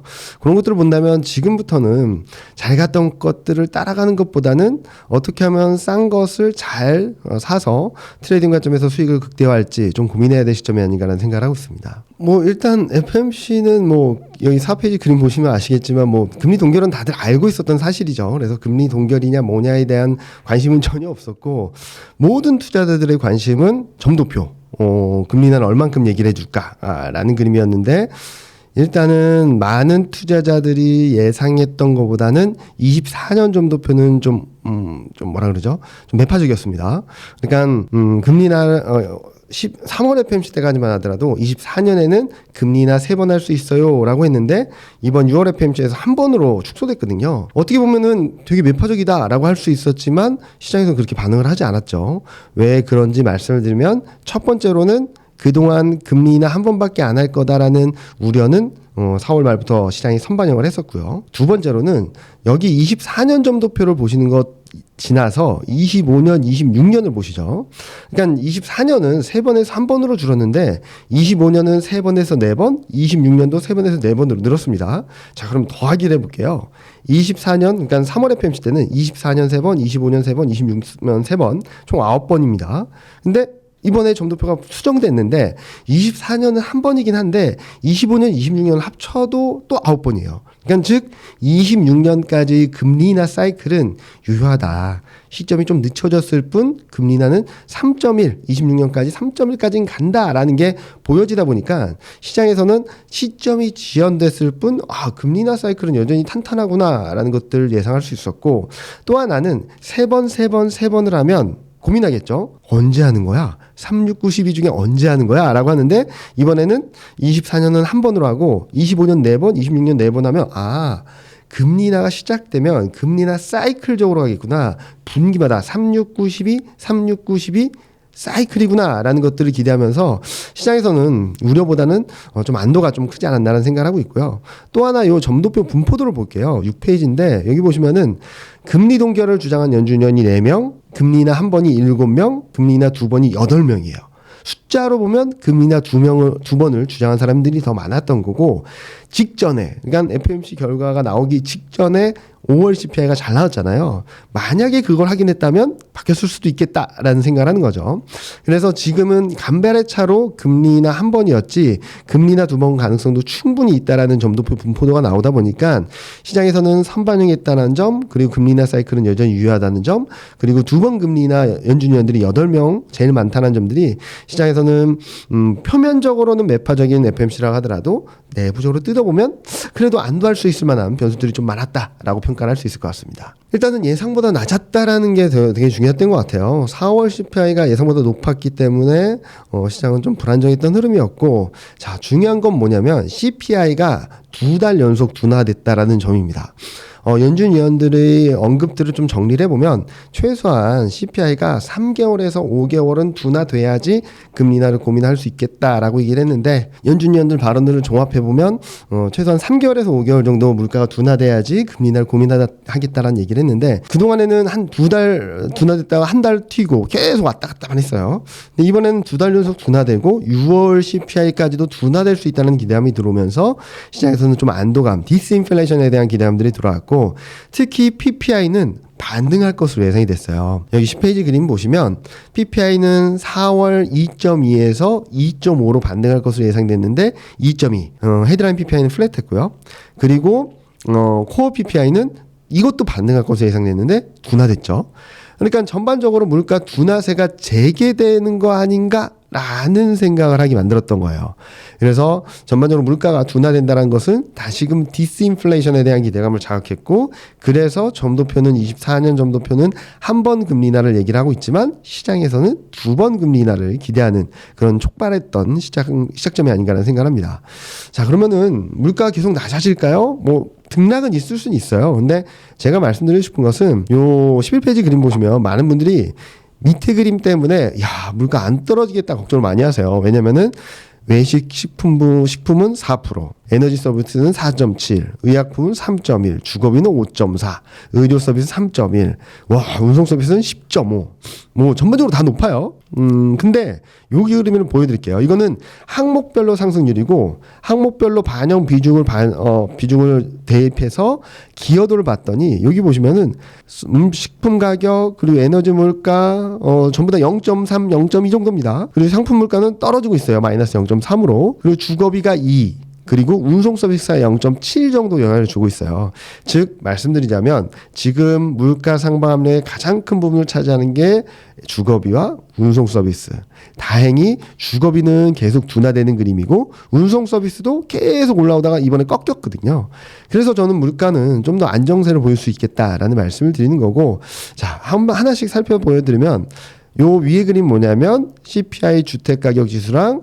그런 것들을 본다면 지금부터는 잘 갔던 것들을 따라가는 것보다는 어떻게 하면 싼 것을 잘 사서 트레이딩 관점에서 수익을 극대화할지 좀 고민해야 될 시점이 아닌가라는 생각을 하고 있습니다. 일단 FOMC는 여기 4페이지 그림 보시면 아시겠지만 금리 동결은 다들 알고 있었던 사실이죠. 그래서 금리 동결이냐 뭐냐에 대한 관심은 전혀 없었고, 모든 투자자들의 관심은 점도표, 금리 인하는 얼만큼 얘기를 해줄까라는 그림이었는데, 일단은 많은 투자자들이 예상했던 것보다는 24년 점도표는 좀 매파적이었습니다. 그러니까 금리 인하 3월 FOMC 때까지만 하더라도 24년에는 금리 인하 3번 할 수 있어요 라고 했는데, 이번 6월 FOMC에서 한 번으로 축소됐거든요. 어떻게 보면은 되게 매파적이다 라고 할 수 있었지만 시장에서는 그렇게 반응을 하지 않았죠. 왜 그런지 말씀을 드리면, 첫 번째로는 그동안 금리 인하 한 번밖에 안 할 거다라는 우려는 4월 말부터 시장이 선반영을 했었고요. 두 번째로는 여기 24년 점도표를 보시는 것 지나서 25년, 26년을 보시죠. 그러니까 24년은 3번에서 1번으로 줄었는데 25년은 3번에서 4번, 26년도 3번에서 4번으로 늘었습니다. 자, 그럼 더하기를 해볼게요. 24년, 그러니까 3월 FOMC 때는 24년 3번, 25년 3번, 26년 3번, 총 9번입니다. 근데 이번에 점도표가 수정됐는데 24년은 한 번이긴 한데 25년, 26년 합쳐도 또 9번이에요. 그러니까 즉 26년까지 금리 인하 사이클은 유효하다. 시점이 좀 늦춰졌을 뿐 금리 인하는 3.1, 26년까지 3.1까지는 간다라는 게 보여지다 보니까 시장에서는 시점이 지연됐을 뿐 금리 인하 사이클은 여전히 탄탄하구나라는 것들을 예상할 수 있었고, 또 하나는 3번을 하면 고민하겠죠. 언제 하는 거야? 3, 6, 9, 12 중에 언제 하는 거야? 라고 하는데, 이번에는 24년은 한 번으로 하고 25년 4번, 26년 4번 하면 금리 인하가 시작되면 금리 인하 사이클적으로 가겠구나. 분기마다 3, 6, 9, 12, 3, 6, 9, 12 사이클이구나 라는 것들을 기대하면서 시장에서는 우려보다는 좀 안도가 좀 크지 않았나라는 생각을 하고 있고요. 또 하나 요 점도표 분포도를 볼게요. 6페이지인데 여기 보시면은 금리 동결을 주장한 연준위원이 4명, 금리 인하 한 번이 7명, 금리 인하 두 번이 8명이에요. 숫자로 보면 금리나 두 번을 주장한 사람들이 더 많았던 거고, 직전에, 그러니까 FOMC 결과가 나오기 직전에 5월 CPI가 잘 나왔잖아요. 만약에 그걸 확인했다면 바뀌었을 수도 있겠다라는 생각을 하는 거죠. 그래서 지금은 간발의 차로 금리나 한 번이었지 금리나 두 번 가능성도 충분히 있다라는 점도표 분포도가 나오다 보니까 시장에서는 선반영했다는 점, 그리고 금리나 사이클은 여전히 유효하다는 점, 그리고 두 번 금리나 연준위원들이 8명 제일 많다는 점들이 시장에서는 표면적으로는 매파적인 FOMC라고 하더라도 내부적으로 뜯어보면 그래도 안도할 수 있을 만한 변수들이 좀 많았다라고 평가를 할 수 있을 것 같습니다. 일단은 예상보다 낮았다라는 게 되게 중요했던 것 같아요. 4월 CPI가 예상보다 높았기 때문에 시장은 좀 불안정했던 흐름이었고, 자, 중요한 건 뭐냐면 CPI가 2달 연속 둔화됐다라는 점입니다. 연준 위원들의 언급들을 좀 정리를 해보면 최소한 CPI가 3개월에서 5개월은 둔화돼야지 금리 인하를 고민할 수 있겠다라고 얘기를 했는데, 연준 위원들 발언들을 종합해보면 최소한 3개월에서 5개월 정도 물가가 둔화돼야지 금리 인하를 고민하겠다라는 얘기를 했는데, 그동안에는 한 2달 둔화됐다가 한 달 튀고 계속 왔다 갔다만 했어요. 근데 이번에는 2달 연속 둔화되고 6월 CPI까지도 둔화될 수 있다는 기대감이 들어오면서 시장에서는 좀 안도감, 디스인플레이션에 대한 기대감들이 들어왔고, 특히 PPI는 반등할 것으로 예상이 됐어요. 여기 10페이지 그림 보시면 PPI는 4월 2.2에서 2.5로 반등할 것으로 예상됐는데 2.2, 헤드라인 PPI는 플랫했고요. 그리고 코어 PPI는 이것도 반등할 것으로 예상됐는데 둔화됐죠. 그러니까 전반적으로 물가 둔화세가 재개되는 거 아닌가? 라는 생각을 하게 만들었던 거예요. 그래서 전반적으로 물가가 둔화된다는 것은 다시금 디스인플레이션에 대한 기대감을 자극했고, 그래서 점도표는 24년 점도표는 한 번 금리 인하를 얘기를 하고 있지만 시장에서는 2번 금리 인하를 기대하는 그런 촉발했던 시작점이 아닌가라는 생각을 합니다. 자, 그러면은 물가가 계속 낮아질까요? 등락은 있을 수는 있어요. 근데 제가 말씀드리고 싶은 것은 요 11페이지 그림 보시면 많은 분들이 밑에 그림 때문에 물가 안 떨어지겠다 걱정을 많이 하세요. 왜냐면은 외식 식품은 4%, 에너지 서비스는 4.7, 의약품은 3.1, 주거비는 5.4, 의료 서비스 3.1, 운송 서비스는 10.5. 전반적으로 다 높아요. 근데 여기 그림을 보여드릴게요. 이거는 항목별로 상승률이고, 항목별로 반영 비중을 대입해서 기여도를 봤더니, 여기 보시면은 식품 가격 그리고 에너지 물가 전부 다 0.3, 0.2 정도입니다. 그리고 상품 물가는 떨어지고 있어요. 마이너스 0.3으로. 그리고 주거비가 2. 그리고 운송 서비스가 0.7 정도 영향을 주고 있어요. 즉 말씀드리자면 지금 물가 상방 압력의 가장 큰 부분을 차지하는 게 주거비와 운송 서비스. 다행히 주거비는 계속 둔화되는 그림이고 운송 서비스도 계속 올라오다가 이번에 꺾였거든요. 그래서 저는 물가는 좀 더 안정세를 보일 수 있겠다라는 말씀을 드리는 거고, 자, 하나씩 살펴보여드리면 요 위에 그림 뭐냐면 CPI 주택가격 지수랑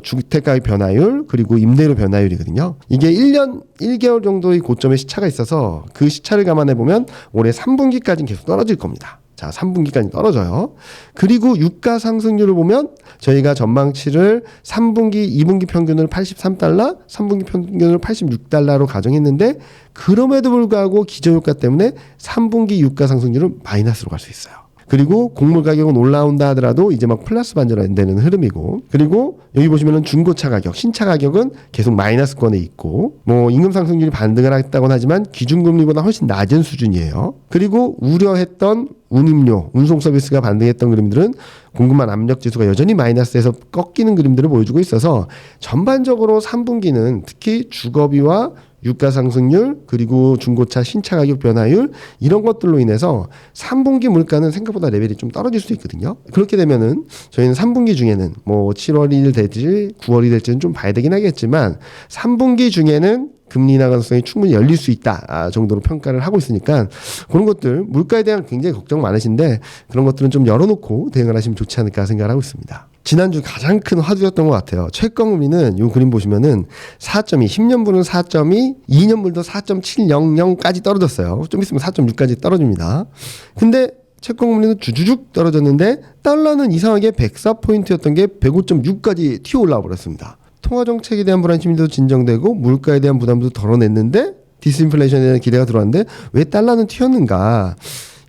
주택가격 변화율 그리고 임대료 변화율이거든요. 이게 1년 1개월 정도의 고점의 시차가 있어서 그 시차를 감안해 보면 올해 3분기까지는 계속 떨어질 겁니다. 자, 3분기까지 떨어져요. 그리고 유가 상승률을 보면 저희가 전망치를 3분기, 2분기 평균을 83달러, 3분기 평균을 86달러로 가정했는데 그럼에도 불구하고 기저효과 때문에 3분기 유가 상승률은 마이너스로 갈 수 있어요. 그리고 곡물 가격은 올라온다 하더라도 이제 막 플러스 반전이 안 되는 흐름이고, 그리고 여기 보시면은 중고차 가격, 신차 가격은 계속 마이너스권에 있고, 임금 상승률이 반등을 했다고는 하지만 기준금리보다 훨씬 낮은 수준이에요. 그리고 우려했던 운임료, 운송 서비스가 반등했던 그림들은 공급망 압력 지수가 여전히 마이너스에서 꺾이는 그림들을 보여주고 있어서 전반적으로 3분기는 특히 주거비와 유가 상승률 그리고 중고차 신차 가격 변화율 이런 것들로 인해서 3분기 물가는 생각보다 레벨이 좀 떨어질 수 있거든요. 그렇게 되면은 저희는 3분기 중에는 7월이 될지 9월이 될지는 좀 봐야 되긴 하겠지만 3분기 중에는 금리 인하 가능성이 충분히 열릴 수 있다 정도로 평가를 하고 있으니까 그런 것들, 물가에 대한 굉장히 걱정 많으신데 그런 것들은 좀 열어놓고 대응을 하시면 좋지 않을까 생각을 하고 있습니다. 지난주 가장 큰 화두였던 것 같아요. 채권금리는 이 그림 보시면은 4.2, 10년분은 4.2, 2년물도 4.700까지 떨어졌어요. 좀 있으면 4.6까지 떨어집니다. 근데 채권금리는 주주죽 떨어졌는데 달러는 이상하게 104포인트였던 게 105.6까지 튀어 올라와 버렸습니다. 통화정책에 대한 불안심도 진정되고 물가에 대한 부담도 덜어냈는데 디스인플레이션에 대한 기대가 들어왔는데 왜 달러는 튀었는가?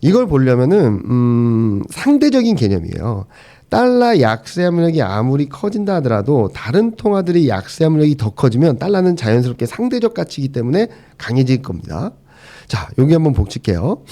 이걸 보려면은 상대적인 개념이에요. 달러 약세 압력이 아무리 커진다 하더라도 다른 통화들이 약세 압력이 더 커지면 달러는 자연스럽게 상대적 가치이기 때문에 강해질 겁니다. 자, 여기 한번 복칠게요.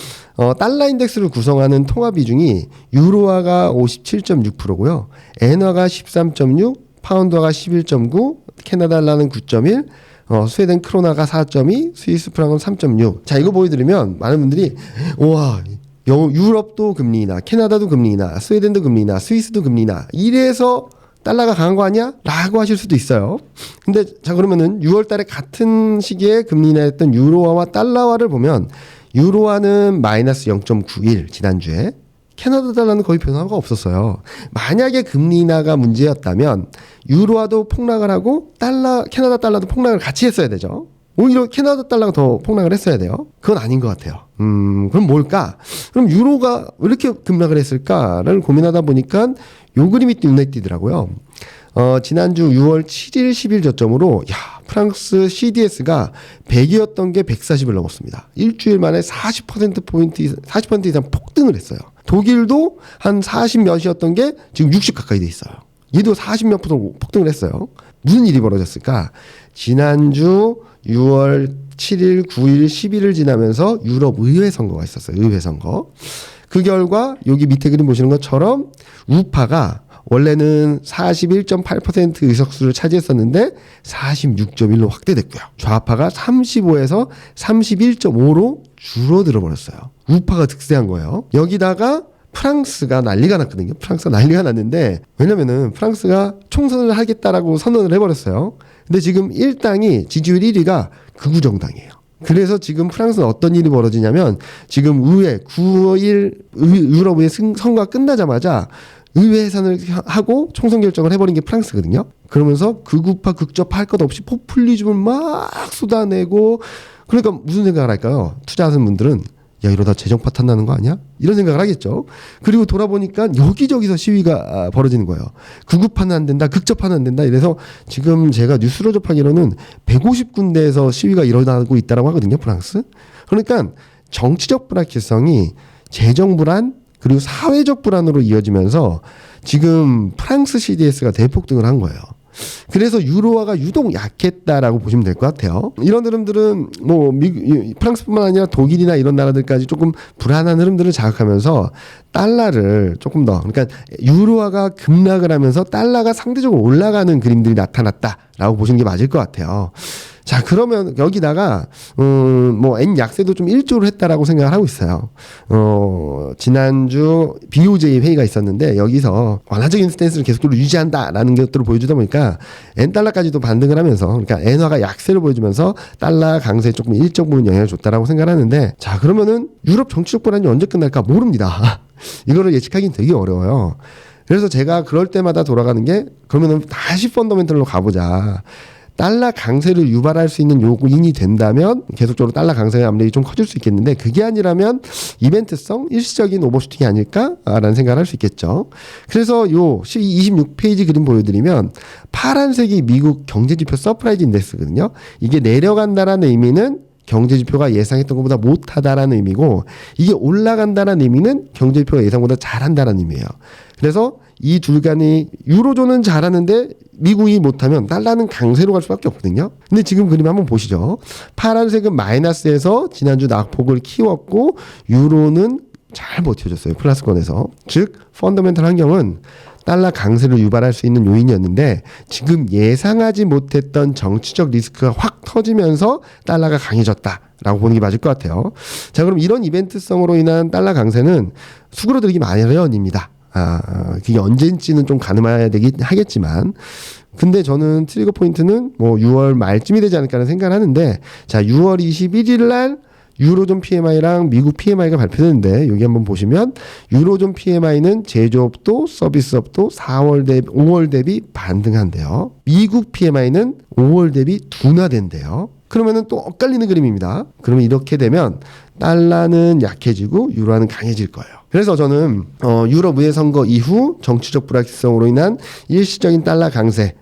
달러 인덱스를 구성하는 통화 비중이 유로화가 57.6%고요. 엔화가 13.6, 파운드화가 11.9, 캐나다 달러는 9.1, 스웨덴 크로나가 4.2, 스위스 프랑은 3.6. 자, 이거 보여드리면 많은 분들이 우와, 유럽도 금리 인하, 캐나다도 금리 인하, 스웨덴도 금리 인하, 스위스도 금리 인하, 이래서 달러가 강한 거 아니야? 라고 하실 수도 있어요. 근데 자, 그러면은 6월 달에 같은 시기에 금리 인하했던 유로화와 달러화를 보면 유로화는 마이너스 0.91 지난주에, 캐나다 달러는 거의 변화가 없었어요. 만약에 금리 인하가 문제였다면 유로화도 폭락을 하고 캐나다 달러도 폭락을 같이 했어야 되죠. 오히려 캐나다 달러가 더 폭락을 했어야 돼요. 그건 아닌 것 같아요. 그럼 뭘까? 그럼 유로가 왜 이렇게 급락을 했을까를 고민하다 보니까 요 그림이 눈에 띄더라고요. 지난주 6월 7일, 10일 저점으로 프랑스 CDS가 100이었던 게 140을 넘었습니다. 일주일 만에 40% 이상 폭등을 했어요. 독일도 한 40 몇이었던 게 지금 60 가까이 돼 있어요. 얘도 40 몇 프로 폭등을 했어요. 무슨 일이 벌어졌을까? 지난주 6월 7일, 9일, 10일을 지나면서 유럽 의회 선거가 있었어요. 의회 선거. 그 결과 여기 밑에 그림 보시는 것처럼 우파가 원래는 41.8% 의석수를 차지했었는데 46.1로 확대됐고요. 좌파가 35에서 31.5로 줄어들어 버렸어요. 우파가 득세한 거예요. 여기다가 프랑스가 난리가 났거든요. 프랑스가 난리가 났는데, 왜냐면은 프랑스가 총선을 하겠다라고 선언을 해버렸어요. 근데 지금 일당이 지지율 1위가 극우 정당이에요. 그래서 지금 프랑스는 어떤 일이 벌어지냐면, 지금 의회 9일 유럽의 선거가 끝나자마자 의회 해산을 하고 총선 결정을 해버린 게 프랑스거든요. 그러면서 극우파 극좌파 할 것 없이 포퓰리즘을 막 쏟아내고, 그러니까 무슨 생각을 할까요? 투자하는 분들은 야, 이러다 재정 파탄 나는 거 아니야? 이런 생각을 하겠죠. 그리고 돌아보니까 여기저기서 시위가 벌어지는 거예요. 극우파는 안 된다, 극좌파는 안 된다. 이래서 지금 제가 뉴스로 접하기로는 150군데에서 시위가 일어나고 있다고 하거든요, 프랑스. 그러니까 정치적 불확실성이 재정 불안 그리고 사회적 불안으로 이어지면서 지금 프랑스 CDS가 대폭등을 한 거예요. 그래서 유로화가 유독 약했다라고 보시면 될 것 같아요. 이런 흐름들은 뭐 프랑스뿐만 아니라 독일이나 이런 나라들까지 조금 불안한 흐름들을 자극하면서 달러를 조금 더, 그러니까 유로화가 급락을 하면서 달러가 상대적으로 올라가는 그림들이 나타났다라고 보시는 게 맞을 것 같아요. 자, 그러면 여기다가 뭐 N 약세도 좀 일조를 했다라고 생각을 하고 있어요. 지난주 BOJ 회의가 있었는데 여기서 완화적인 스탠스를 계속적으로 유지한다라는 것들을 보여주다 보니까 N 달러까지도 반등을 하면서, 그러니까 엔화가 약세를 보여주면서 달러 강세에 조금 일정 부분 영향을 줬다라고 생각을 하는데, 자, 그러면은 유럽 정치적 불안이 언제 끝날까 모릅니다. 이거를 예측하기는 되게 어려워요. 그래서 제가 그럴 때마다 돌아가는 게, 그러면은 다시 펀더멘털로 가보자. 달러 강세를 유발할 수 있는 요인이 된다면 계속적으로 달러 강세의 압력이 좀 커질 수 있겠는데, 그게 아니라면 이벤트성 일시적인 오버슈팅이 아닐까라는 생각을 할 수 있겠죠. 그래서 요 26페이지 그림 보여드리면 파란색이 미국 경제지표 서프라이즈 인덱스거든요. 이게 내려간다라는 의미는 경제지표가 예상했던 것보다 못하다라는 의미고, 이게 올라간다라는 의미는 경제지표가 예상보다 잘한다라는 의미예요. 그래서 이 둘 간이 유로존은 잘하는데 미국이 못하면 달러는 강세로 갈 수밖에 없거든요. 근데 지금 그림 한번 보시죠. 파란색은 마이너스에서 지난주 낙폭을 키웠고, 유로는 잘 버텨줬어요. 플러스권에서. 즉 펀더멘털 환경은 달러 강세를 유발할 수 있는 요인이었는데, 지금 예상하지 못했던 정치적 리스크가 확 터지면서 달러가 강해졌다라고 보는 게 맞을 것 같아요. 자, 그럼 이런 이벤트성으로 인한 달러 강세는 수그러들기 마련입니다. 그게 언제인지는 좀 가늠해야 되긴 하겠지만, 근데 저는 트리거 포인트는 뭐 6월 말쯤이 되지 않을까 하는 생각을 하는데, 자, 6월 21일 날 유로존 PMI랑 미국 PMI가 발표되는데, 여기 한번 보시면 유로존 PMI는 제조업도 서비스업도 5월 대비 반등한대요. 미국 PMI는 5월 대비 둔화된대요. 그러면은 또 엇갈리는 그림입니다. 그러면 이렇게 되면 달러는 약해지고 유로화는 강해질 거예요. 그래서 저는 유럽 의회 선거 이후 정치적 불확실성으로 인한 일시적인 달러 강세,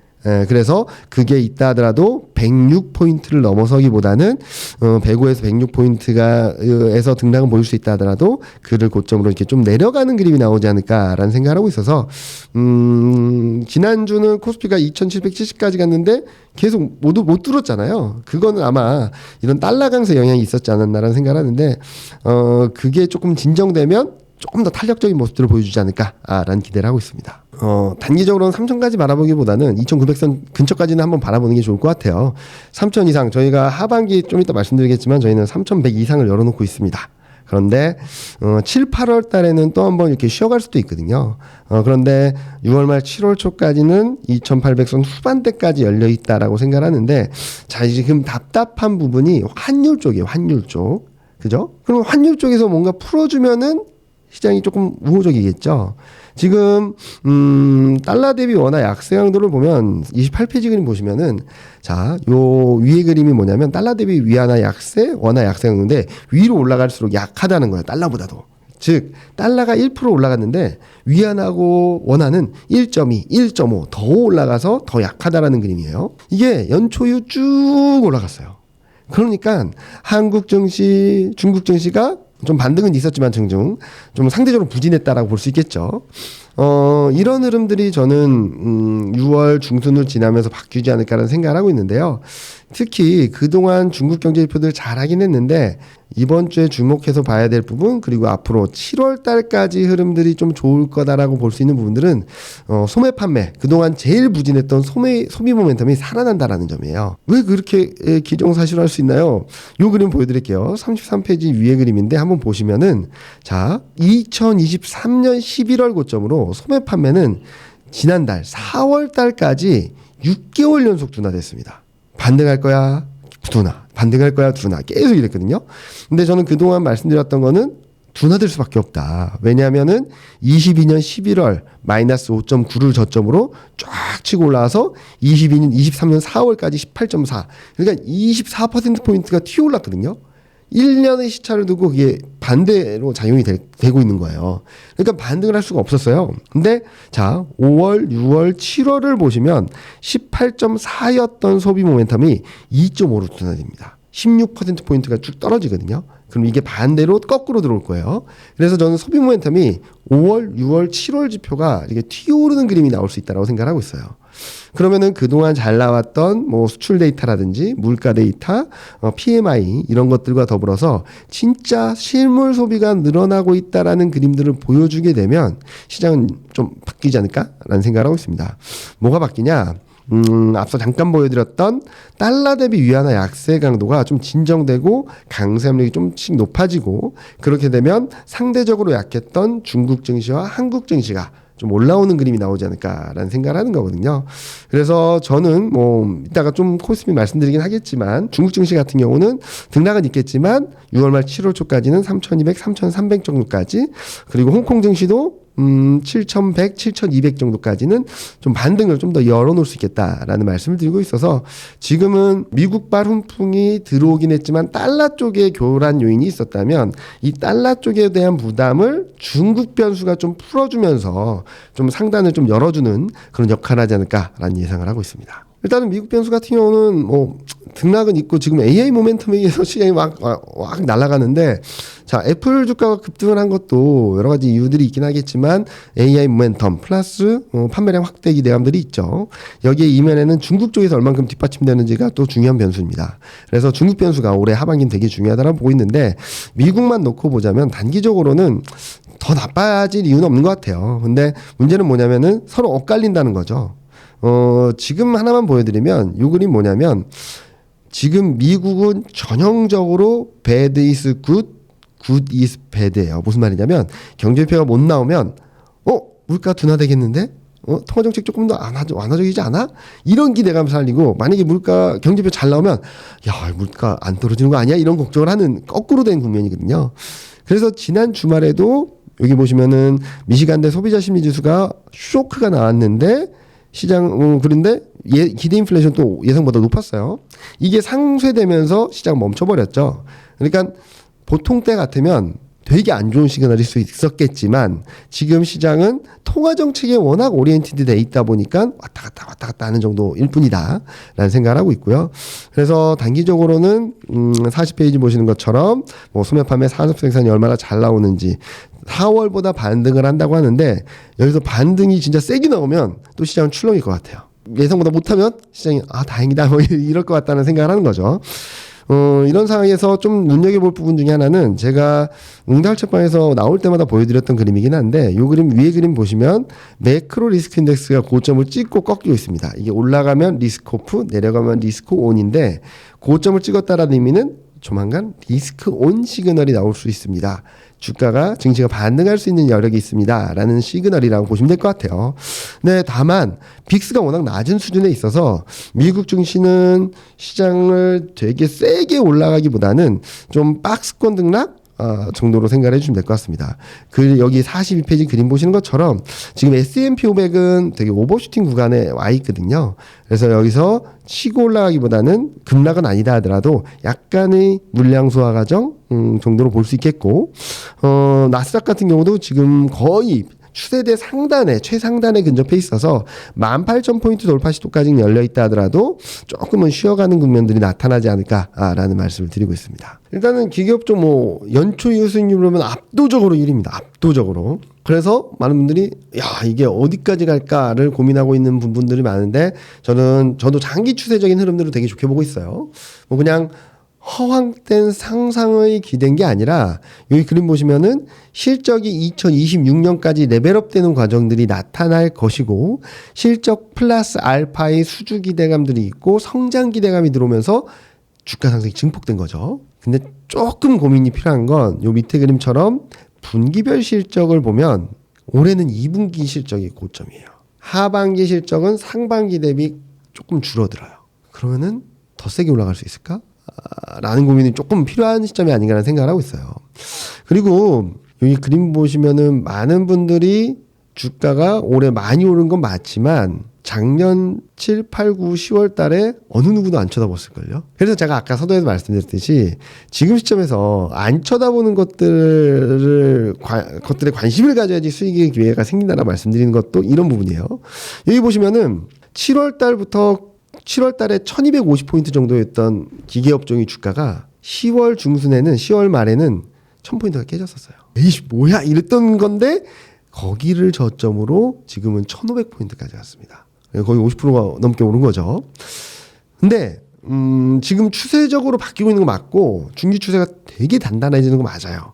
그래서 그게 있다 하더라도 106포인트를 넘어서기보다는 105에서 106포인트에서 등락은 보일 수 있다 하더라도 그를 고점으로 이렇게 좀 내려가는 그림이 나오지 않을까라는 생각을 하고 있어서 지난주는 코스피가 2770까지 갔는데 계속 모두 못 뚫었잖아요. 그거는 아마 이런 달러 강세 영향이 있었지 않았나라는 생각을 하는데 그게 조금 진정되면 조금 더 탄력적인 모습들을 보여주지 않을까라는 기대를 하고 있습니다. 단기적으로는 3천까지 바라보기보다는 2,900선 근처까지는 한번 바라보는 게 좋을 것 같아요. 3천 이상 저희가 하반기 좀 이따 말씀드리겠지만 저희는 3,100 이상을 열어놓고 있습니다. 그런데 7, 8월 달에는 또 한번 이렇게 쉬어갈 수도 있거든요. 그런데 6월 말 7월 초까지는 2,800선 후반대까지 열려 있다라고 생각하는데 자 지금 답답한 부분이 환율 쪽이에요. 환율 쪽. 그죠? 그럼 환율 쪽에서 뭔가 풀어주면은 시장이 조금 우호적이겠죠. 지금 달러 대비 원화 약세 강도를 보면 28페이지 그림 보시면은 자, 요 위에 그림이 뭐냐면 달러 대비 위안화 약세, 원화 약세 강도인데 위로 올라갈수록 약하다는 거예요. 달러보다도. 즉 달러가 1% 올라갔는데 위안하고 원화는 1.2, 1.5 더 올라가서 더 약하다라는 그림이에요. 이게 연초유 쭉 올라갔어요. 그러니까 한국 증시, 중국 증시가 좀 반등은 있었지만 좀 상대적으로 부진했다라고 볼 수 있겠죠. 이런 흐름들이 저는 6월 중순을 지나면서 바뀌지 않을까라는 생각을 하고 있는데요. 특히 그동안 중국 경제 지표들 잘하긴 했는데 이번 주에 주목해서 봐야 될 부분 그리고 앞으로 7월 달까지 흐름들이 좀 좋을 거다라고 볼 수 있는 부분들은 소매 판매 그동안 제일 부진했던 소비 모멘텀이 살아난다라는 점이에요. 왜 그렇게 기정사실화할 수 있나요? 요 그림 보여드릴게요. 33페이지 위에 그림인데 한번 보시면은 자 2023년 11월 고점으로 소매 판매는 지난달 4월 달까지 6개월 연속 둔화됐습니다. 반등할 거야 둔화 반등할 거야 둔화 계속 이랬거든요. 근데 저는 그동안 말씀드렸던 거는 둔화될 수밖에 없다. 왜냐하면은 22년 11월 마이너스 5.9를 저점으로 쫙 치고 올라와서 23년 4월까지 18.4 그러니까 24%포인트가 튀어 올랐거든요. 1년의 시차를 두고 그게 반대로 작용이 되고 있는 거예요. 그러니까 반등을 할 수가 없었어요. 근데 자 5월, 6월, 7월을 보시면 18.4였던 소비 모멘텀이 2.5로 둔화됩니다. 16%포인트가 쭉 떨어지거든요. 그럼 이게 반대로 거꾸로 들어올 거예요. 그래서 저는 소비 모멘텀이 5월, 6월, 7월 지표가 이렇게 튀어오르는 그림이 나올 수 있다고 생각하고 있어요. 그러면은 그동안 잘 나왔던 뭐 수출 데이터라든지 물가 데이터, PMI 이런 것들과 더불어서 진짜 실물 소비가 늘어나고 있다라는 그림들을 보여주게 되면 시장은 좀 바뀌지 않을까라는 생각을 하고 있습니다. 뭐가 바뀌냐? 앞서 잠깐 보여드렸던 달러 대비 위안화 약세 강도가 좀 진정되고 강세압력이 좀씩 높아지고 그렇게 되면 상대적으로 약했던 중국 증시와 한국 증시가 좀 올라오는 그림이 나오지 않을까라는 생각을 하는 거거든요. 그래서 저는 뭐 이따가 좀 코스피 말씀드리긴 하겠지만 중국 증시 같은 경우는 등락은 있겠지만 6월 말 7월 초까지는 3,200, 3,300 정도까지 그리고 홍콩 증시도 7,100, 7,200 정도까지는 좀 반등을 좀 더 열어놓을 수 있겠다라는 말씀을 드리고 있어서 지금은 미국발 훈풍이 들어오긴 했지만 달러 쪽에 교란 요인이 있었다면 이 달러 쪽에 대한 부담을 중국 변수가 좀 풀어주면서 좀 상단을 좀 열어주는 그런 역할을 하지 않을까라는 예상을 하고 있습니다. 일단은 미국 변수 같은 경우는 뭐 등락은 있고 지금 AI 모멘텀에 의해서 시장이 막 날아가는데 자 애플 주가가 급등을 한 것도 여러 가지 이유들이 있긴 하겠지만 AI 모멘텀 플러스 판매량 확대 기대감들이 있죠. 여기에 이면에는 중국 쪽에서 얼만큼 뒷받침되는지가 또 중요한 변수입니다. 그래서 중국 변수가 올해 하반기는 되게 중요하다고 보고 있는데 미국만 놓고 보자면 단기적으로는 더 나빠질 이유는 없는 것 같아요. 근데 문제는 뭐냐면은 서로 엇갈린다는 거죠. 지금 하나만 보여드리면 요 그림 뭐냐면 지금 미국은 전형적으로 bad is good, good is bad예요. 무슨 말이냐면 경제지표가 못 나오면 물가 둔화되겠는데? 통화정책 조금 더 완화적이지 않아? 이런 기대감 살리고 만약에 물가 경제지표 잘 나오면 야 물가 안 떨어지는 거 아니야? 이런 걱정을 하는 거꾸로 된 국면이거든요. 그래서 지난 주말에도 여기 보시면은 미시간대 소비자 심리지수가 쇼크가 나왔는데 시장 그런데 기대 인플레이션 또 예상보다 높았어요. 이게 상쇄되면서 시장 멈춰버렸죠. 그러니까 보통 때 같으면 되게 안 좋은 시그널일 수 있었겠지만 지금 시장은 통화 정책에 워낙 오리엔티드 돼 있다 보니까 왔다 갔다 하는 정도일 뿐이다 라는 생각을 하고 있고요. 그래서 단기적으로는 40페이지 보시는 것처럼 뭐 소매 판매 산업 생산이 얼마나 잘 나오는지 4월보다 반등을 한다고 하는데 여기서 반등이 진짜 세게 나오면 또 시장은 출렁일 것 같아요. 예상보다 못하면 시장이 다행이다 뭐 이럴 것 같다는 생각을 하는 거죠. 이런 상황에서 좀 눈여겨볼 부분 중에 하나는 제가 응달책방에서 나올 때마다 보여드렸던 그림이긴 한데 이 그림 위에 그림 보시면 매크로 리스크 인덱스가 고점을 찍고 꺾이고 있습니다. 이게 올라가면 리스크 오프, 내려가면 리스크 온인데 고점을 찍었다라는 의미는 조만간 리스크 온 시그널이 나올 수 있습니다. 주가가 증시가 반등할 수 있는 여력이 있습니다 라는 시그널이라고 보시면 될 것 같아요. 네, 다만 빅스가 워낙 낮은 수준에 있어서 미국 증시는 시장을 되게 세게 올라가기보다는 좀 박스권 등락 정도로 생각을 해주시면 될 것 같습니다. 여기 42페이지 그림 보시는 것처럼 지금 S&P 500은 되게 오버슈팅 구간에 와 있거든요. 그래서 여기서 치고 올라가기보다는 급락은 아니다 하더라도 약간의 물량 소화 과정 정도로 볼 수 있겠고 나스닥 같은 경우도 지금 거의 추세대 상단에 최상단에 근접해 있어서 18,000포인트 돌파 시도까지 열려있다 하더라도 조금은 쉬어가는 국면들이 나타나지 않을까라는 말씀을 드리고 있습니다. 일단은 기계업종 뭐 연초 이후 수익률로는 압도적으로 1위입니다. 압도적으로. 그래서 많은 분들이 이게 어디까지 갈까를 고민하고 있는 분들이 많은데 저도 장기 추세적인 흐름들을 되게 좋게 보고 있어요. 뭐 그냥 허황된 상상의 기대인 게 아니라 여기 그림 보시면은 실적이 2026년까지 레벨업되는 과정들이 나타날 것이고 실적 플러스 알파의 수주 기대감들이 있고 성장 기대감이 들어오면서 주가 상승이 증폭된 거죠. 근데 조금 고민이 필요한 건 요 밑에 그림처럼 분기별 실적을 보면 올해는 2분기 실적이 고점이에요. 하반기 실적은 상반기 대비 조금 줄어들어요. 그러면은 더 세게 올라갈 수 있을까? 라는 고민이 조금 필요한 시점이 아닌가라는 생각을 하고 있어요. 그리고 여기 그림 보시면은 많은 분들이 주가가 올해 많이 오른 건 맞지만 작년 7, 8, 9, 10월 달에 어느 누구도 안 쳐다봤을걸요. 그래서 제가 아까 서두에서 말씀드렸듯이 지금 시점에서 안 쳐다보는 것들에 관심을 가져야지 수익의 기회가 생긴다라고 말씀드리는 것도 이런 부분이에요. 여기 보시면은 7월 달에 1250포인트 정도였던 기계업종의 주가가 10월 말에는 1000포인트가 깨졌었어요. 에이씨 뭐야 이랬던 건데 거기를 저점으로 지금은 1500포인트까지 갔습니다. 거의 50%가 넘게 오른 거죠. 근데 지금 추세적으로 바뀌고 있는 거 맞고 중기 추세가 되게 단단해지는 거 맞아요.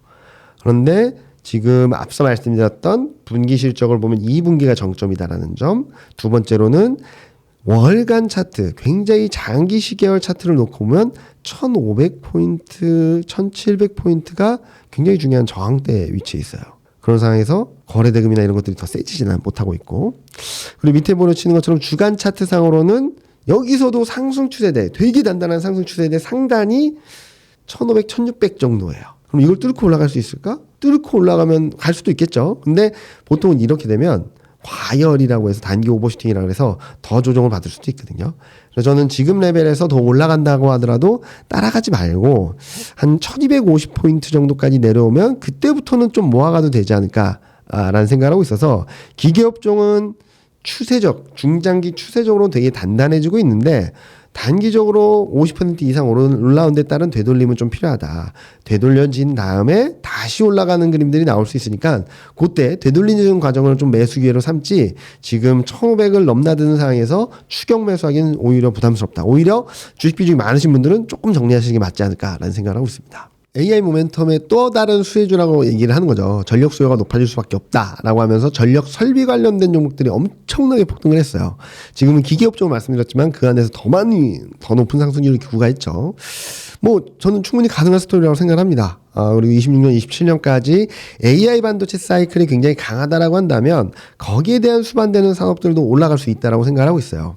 그런데 지금 앞서 말씀드렸던 분기 실적을 보면 2분기가 정점이다라는 점, 두 번째로는 월간 차트, 굉장히 장기 시계열 차트를 놓고 보면 1500포인트, 1700포인트가 굉장히 중요한 저항대에 위치해 있어요. 그런 상황에서 거래대금이나 이런 것들이 더 세지지는 못하고 있고, 그리고 밑에 보여지는 것처럼 주간 차트상으로는 여기서도 상승 추세대, 되게 단단한 상승 추세대 상단이 1500, 1600 정도예요. 그럼 이걸 뚫고 올라갈 수 있을까? 뚫고 올라가면 갈 수도 있겠죠. 근데 보통은 이렇게 되면 과열이라고 해서 단기 오버슈팅이라고 해서 더 조정을 받을 수도 있거든요. 그래서 저는 지금 레벨에서 더 올라간다고 하더라도 따라가지 말고 한 1250포인트 정도까지 내려오면 그때부터는 좀 모아가도 되지 않을까라는 생각을 하고 있어서 기계업종은 중장기 추세적으로 되게 단단해지고 있는데 단기적으로 50% 이상 올라온 데 따른 되돌림은 좀 필요하다. 되돌려진 다음에 다시 올라가는 그림들이 나올 수 있으니까 그때 되돌리는 과정을 좀 매수 기회로 삼지 지금 1500을 넘나드는 상황에서 추격 매수하기는 오히려 부담스럽다. 오히려 주식 비중이 많으신 분들은 조금 정리하시는 게 맞지 않을까라는 생각을 하고 있습니다. AI 모멘텀의 또 다른 수혜주라고 얘기를 하는 거죠. 전력 수요가 높아질 수밖에 없다라고 하면서 전력 설비 관련된 종목들이 엄청나게 폭등을 했어요. 지금은 기계업종을 말씀드렸지만 그 안에서 더 높은 상승률을 구가했죠. 뭐 저는 충분히 가능한 스토리라고 생각합니다. 그리고 26년, 27년까지 AI 반도체 사이클이 굉장히 강하다라고 한다면 거기에 대한 수반되는 산업들도 올라갈 수 있다라고 생각하고 있어요.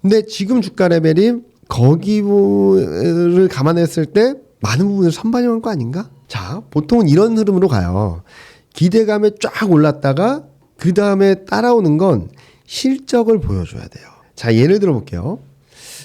근데 지금 주가 레벨이 거기를 감안했을 때 많은 부분을 선반영한 거 아닌가? 자, 보통은 이런 흐름으로 가요. 기대감에 쫙 올랐다가 그 다음에 따라오는 건 실적을 보여줘야 돼요. 자, 예를 들어 볼게요.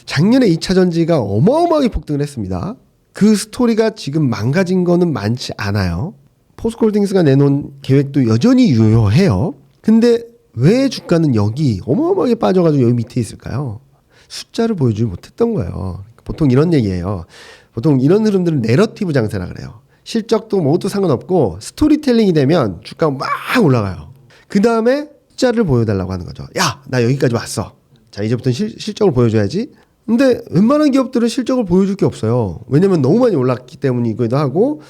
작년에 2차 전지가 어마어마하게 폭등을 했습니다. 그 스토리가 지금 망가진 거는 많지 않아요. 포스코홀딩스가 내놓은 계획도 여전히 유효해요. 근데 왜 주가는 여기 어마어마하게 빠져가지고 여기 밑에 있을까요? 숫자를 보여주지 못했던 거예요. 보통 이런 얘기예요. 보통 이런 흐름들은 내러티브 장세라 그래요. 실적도 모두 상관없고 스토리텔링이 되면 주가가 막 올라가요. 그 다음에 숫자를 보여달라고 하는 거죠. 야, 나 여기까지 왔어. 자, 이제부터는 실적을 보여줘야지. 근데 웬만한 기업들은 실적을 보여줄 게 없어요. 왜냐면 너무 많이 올랐기 때문이기도 하고,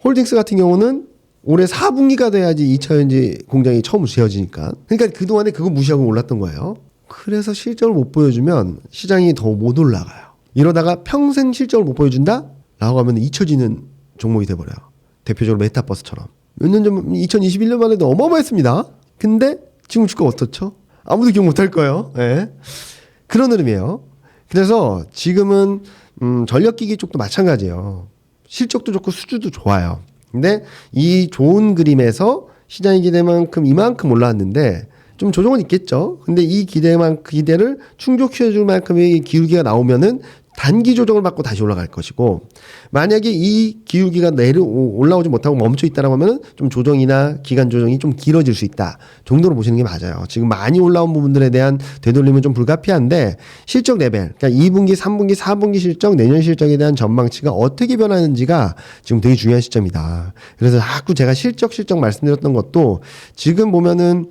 홀딩스 같은 경우는 올해 4분기가 돼야지 2차 전지 공장이 처음 지어지니까. 그러니까 그동안에 그거 무시하고 올랐던 거예요. 그래서 실적을 못 보여주면 시장이 더 못 올라가요. 이러다가 평생 실적을 못 보여준다? 라고 하면 잊혀지는 종목이 돼버려요. 대표적으로 메타버스처럼. 몇 년 전, 2021년만 해도 어마어마했습니다. 근데 지금 주가 어떻죠? 아무도 기억 못할 거예요. 네. 그런 흐름이에요. 그래서 지금은 전력기기 쪽도 마찬가지예요. 실적도 좋고 수주도 좋아요. 근데 이 좋은 그림에서 시장이 기대만큼 이만큼 올라왔는데 좀 조정은 있겠죠. 근데 이 기대를 충족시켜줄 만큼의 기울기가 나오면은 단기 조정을 받고 다시 올라갈 것이고, 만약에 이 기울기가 올라오지 못하고 멈춰 있다라고 하면은 좀 조정이나 기간 조정이 좀 길어질 수 있다 정도로 보시는 게 맞아요. 지금 많이 올라온 부분들에 대한 되돌림은 좀 불가피한데, 실적 레벨, 그러니까 2분기, 3분기, 4분기 실적, 내년 실적에 대한 전망치가 어떻게 변하는지가 지금 되게 중요한 시점이다. 그래서 자꾸 제가 실적 말씀드렸던 것도 지금 보면은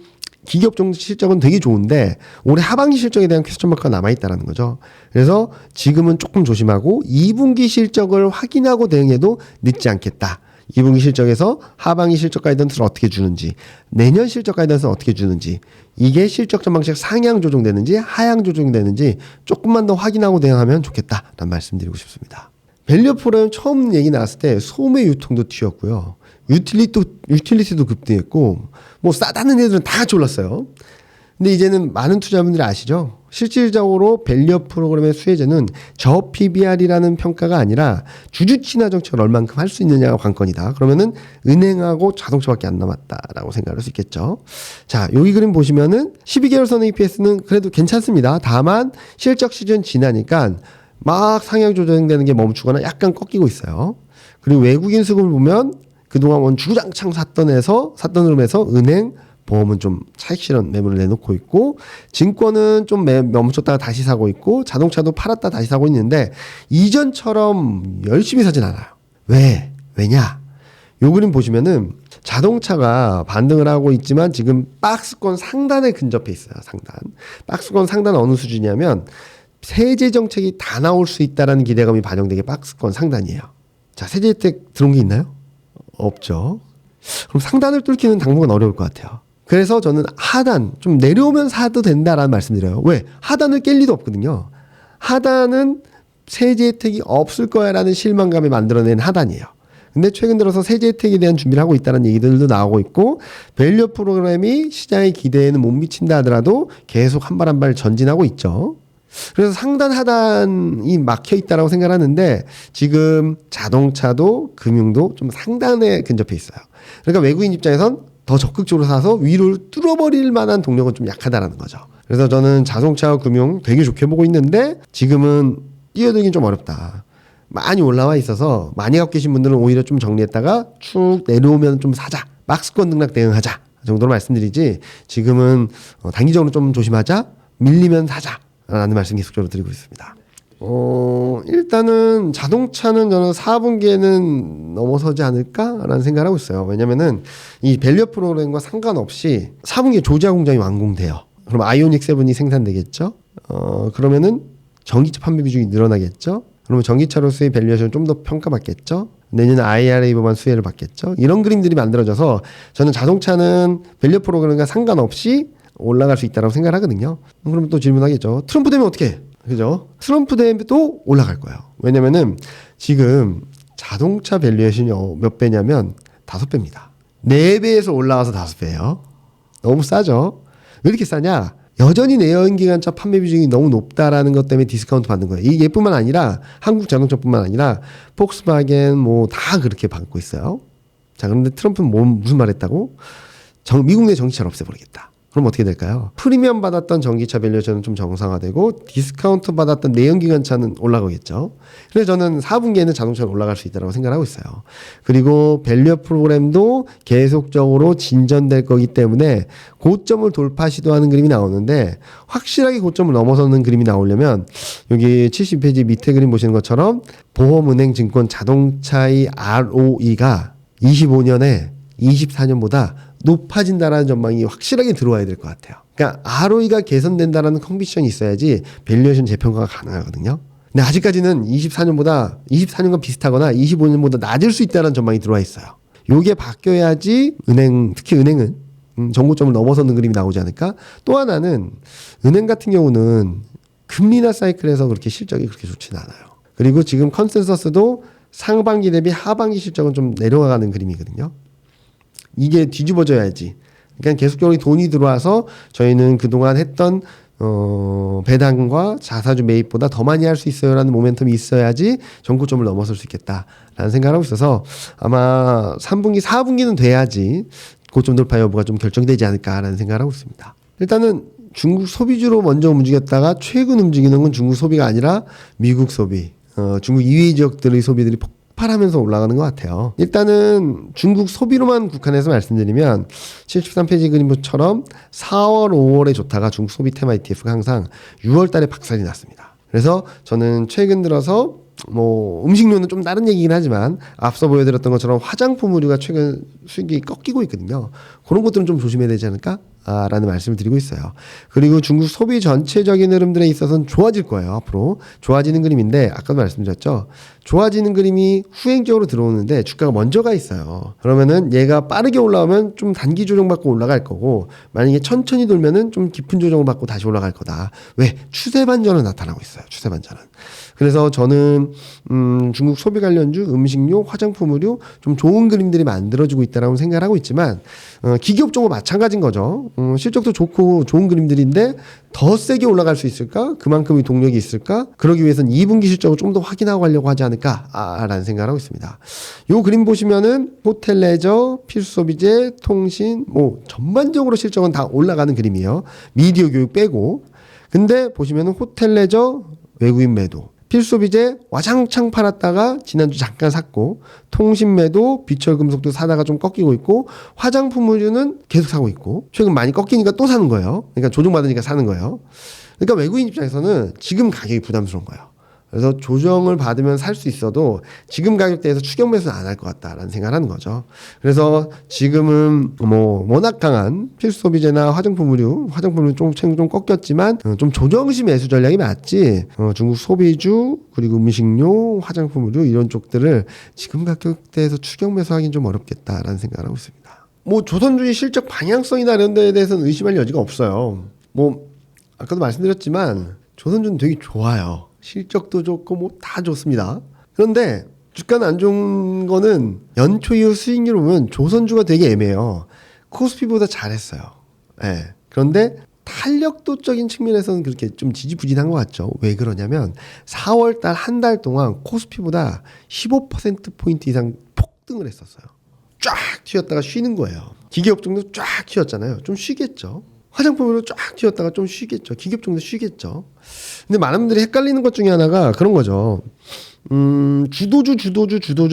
기업 정도 실적은 되게 좋은데 올해 하반기 실적에 대한 퀘스천 마크가 남아있다는 거죠. 그래서 지금은 조금 조심하고 2분기 실적을 확인하고 대응해도 늦지 않겠다. 2분기 실적에서 하반기 실적 가이던스를 어떻게 주는지, 내년 실적 가이던스를 어떻게 주는지, 이게 실적 전망치가 상향 조정되는지 하향 조정되는지 조금만 더 확인하고 대응하면 좋겠다라는 말씀드리고 싶습니다. 밸류포럼 처음 얘기 나왔을 때 소매 유통도 튀었고요. 유틸리티도 급등했고, 뭐 싸다는 애들은 다 같이 올랐어요. 근데 이제는 많은 투자분들이 아시죠? 실질적으로 밸류 프로그램의 수혜자는 저 PBR이라는 평가가 아니라 주주 친화 정책을 얼만큼 할 수 있느냐가 관건이다. 그러면은 은행하고 자동차밖에 안 남았다라고 생각할 수 있겠죠. 자, 여기 그림 보시면은 12개월선 EPS는 그래도 괜찮습니다. 다만 실적 시즌 지나니까 막 상향 조정되는 게 멈추거나 약간 꺾이고 있어요. 그리고 외국인 수급을 보면 그동안 주구장창 샀던 흐름에서 은행, 보험은 좀 차익 실현 매물을 내놓고 있고, 증권은 좀 멈췄다가 다시 사고 있고, 자동차도 팔았다 다시 사고 있는데 이전처럼 열심히 사진 않아요. 왜냐? 요 그림 보시면은 자동차가 반등을 하고 있지만 지금 박스권 상단에 근접해 있어요. 박스권 상단 어느 수준이냐면 세제 정책이 다 나올 수 있다라는 기대감이 반영되게 박스권 상단이에요. 자, 세제 혜택 들어온 게 있나요? 없죠. 그럼 상단을 뚫기는 당분간 어려울 것 같아요. 그래서 저는 하단 좀 내려오면 사도 된다라는 말씀드려요. 왜? 하단을 깰 리도 없거든요. 하단은 세제 혜택이 없을 거야라는 실망감이 만들어낸 하단이에요. 근데 최근 들어서 세제 혜택에 대한 준비를 하고 있다는 얘기들도 나오고 있고, 밸류 프로그램이 시장의 기대에는 못 미친다 하더라도 계속 한 발 한 발 전진하고 있죠. 그래서 상단 하단이 막혀 있다라고 생각하는데 지금 자동차도 금융도 좀 상단에 근접해 있어요. 그러니까 외국인 입장에선 더 적극적으로 사서 위를 뚫어버릴 만한 동력은 좀 약하다라는 거죠. 그래서 저는 자동차와 금융 되게 좋게 보고 있는데 지금은 뛰어들긴 좀 어렵다. 많이 올라와 있어서 많이 갖고 계신 분들은 오히려 좀 정리했다가 쭉 내려오면 좀 사자. 박스권 등락 대응하자 정도로 말씀드리지, 지금은 단기적으로 좀 조심하자, 밀리면 사자 라는 말씀 계속적으로 드리고 있습니다. 일단은 자동차는 저는 4분기에는 넘어서지 않을까라는 생각을 하고 있어요. 왜냐면은 이 밸류 프로그램과 상관없이 4분기에 조지아 공장이 완공돼요. 그럼 아이오닉 7이 생산되겠죠? 그러면은 전기차 판매 비중이 늘어나겠죠? 그러면 전기차로서의 밸류에이션 좀 더 평가받겠죠? 내년에 IRA 법안 수혜를 받겠죠? 이런 그림들이 만들어져서 저는 자동차는 밸류 프로그램과 상관없이 올라갈 수 있다고 생각을 하거든요. 그럼 또 질문하겠죠. 트럼프 되면 어떻게 해? 그죠? 트럼프 되면 또 올라갈 거예요. 왜냐면은 지금 자동차 밸류에이션이 몇 배냐면 5배입니다. 4배에서 올라와서 5배예요. 너무 싸죠? 왜 이렇게 싸냐? 여전히 내연기관차 판매 비중이 너무 높다라는 것 때문에 디스카운트 받는 거예요. 이 얘뿐만 아니라 한국 자동차뿐만 아니라 폭스바겐 뭐 다 그렇게 받고 있어요. 자, 그런데 트럼프는 무슨 말 했다고? 미국 내 전기차를 없애버리겠다. 그럼 어떻게 될까요? 프리미엄 받았던 전기차 밸류에이션은 좀 정상화되고 디스카운트 받았던 내연기관차는 올라가겠죠. 그래서 저는 4분기에는 자동차는 올라갈 수 있다고 생각하고 있어요. 그리고 밸류업 프로그램도 계속적으로 진전될 거기 때문에 고점을 돌파 시도하는 그림이 나오는데 확실하게 고점을 넘어서는 그림이 나오려면 여기 70페이지 밑에 그림 보시는 것처럼 보험은행 증권 자동차의 ROE가 25년에 24년보다 높아진다라는 전망이 확실하게 들어와야 될 것 같아요. 그러니까 ROE가 개선된다라는 컨비션이 있어야지 밸류에이션 재평가가 가능하거든요. 근데 아직까지는 24년과 비슷하거나 25년보다 낮을 수 있다는 전망이 들어와 있어요. 요게 바뀌어야지 특히 은행은 정고점을 넘어서는 그림이 나오지 않을까? 또 하나는 은행 같은 경우는 금리나 사이클에서 그렇게 실적이 그렇게 좋지는 않아요. 그리고 지금 컨센서스도 상반기 대비 하반기 실적은 좀 내려가는 그림이거든요. 이게 뒤집어져야지. 그러니까 계속적으로 돈이 들어와서 저희는 그동안 했던 배당과 자사주 매입보다 더 많이 할 수 있어요라는 모멘텀이 있어야지 정고점을 넘어설 수 있겠다라는 생각을 하고 있어서 아마 3분기, 4분기는 돼야지 고점 돌파 여부가 좀 결정되지 않을까라는 생각을 하고 있습니다. 일단은 중국 소비주로 먼저 움직였다가 최근 움직이는 건 중국 소비가 아니라 미국 소비, 중국 이외 지역들의 소비들이 폭발하면서 올라가는 것 같아요. 일단은 중국 소비로만 국한해서 말씀드리면 73페이지 그림처럼 4월, 5월에 좋다가 중국 소비 테마 ETF가 항상 6월 달에 박살이 났습니다. 그래서 저는 최근 들어서 음식료는 좀 다른 얘기긴 하지만 앞서 보여드렸던 것처럼 화장품 의류가 최근 수익이 꺾이고 있거든요. 그런 것들은 좀 조심해야 되지 않을까? 라는 말씀을 드리고 있어요. 그리고 중국 소비 전체적인 흐름들에 있어서는 좋아질 거예요. 앞으로 좋아지는 그림인데 아까도 말씀드렸죠. 좋아지는 그림이 후행적으로 들어오는데 주가가 먼저 가 있어요. 그러면은 얘가 빠르게 올라오면 좀 단기 조정받고 올라갈 거고 만약에 천천히 돌면은 좀 깊은 조정을 받고 다시 올라갈 거다. 왜? 추세 반전은 나타나고 있어요. 추세 반전은. 그래서 저는 중국 소비 관련주, 음식료, 화장품 의류 좀 좋은 그림들이 만들어지고 있다라고 생각을 하고 있지만 기기업종은 마찬가지인 거죠. 실적도 좋고 좋은 그림들인데 더 세게 올라갈 수 있을까? 그만큼의 동력이 있을까? 그러기 위해서는 2분기 실적을 좀 더 확인하고 가려고 하지 않을까라는 생각을 하고 있습니다. 요 그림 보시면은 호텔 레저, 필수소비재, 통신 전반적으로 실적은 다 올라가는 그림이에요. 미디어 교육 빼고. 근데 보시면은 호텔 레저 외국인 매도, 필수소비재 와장창 팔았다가 지난주 잠깐 샀고, 통신매도 비철금속도 사다가 좀 꺾이고 있고, 화장품 의류는 계속 사고 있고, 최근 많이 꺾이니까 또 사는 거예요. 그러니까 조정받으니까 사는 거예요. 그러니까 외국인 입장에서는 지금 가격이 부담스러운 거예요. 그래서 조정을 받으면 살 수 있어도 지금 가격대에서 추격 매수는 안 할 것 같다라는 생각을 하는 거죠. 그래서 지금은 워낙 강한 필수소비재나 화장품 의류 좀 꺾였지만 좀 조정시 매수 전략이 맞지. 중국 소비주 그리고 음식료, 화장품 의류 이런 쪽들을 지금 가격대에서 추격 매수하기는 좀 어렵겠다라는 생각을 하고 있습니다. 조선주의 실적 방향성이나 이런 데에 대해서는 의심할 여지가 없어요. 아까도 말씀드렸지만 조선주는 되게 좋아요. 실적도 좋고 다 좋습니다. 그런데 주가는 안 좋은 거는 연초 이후 수익률을 보면 조선주가 되게 애매해요. 코스피보다 잘했어요. 네. 그런데 탄력도적인 측면에서는 그렇게 좀 지지부진한 것 같죠. 왜 그러냐면 4월달 한 달 동안 코스피보다 15%포인트 이상 폭등을 했었어요. 쫙 튀었다가 쉬는 거예요. 기계업종도 쫙 튀었잖아요. 좀 쉬겠죠. 화장품으로 쫙 튀었다가 좀 쉬겠죠. 기계업종도 쉬겠죠. 근데 많은 분들이 헷갈리는 것 중에 하나가 그런 거죠. 주도주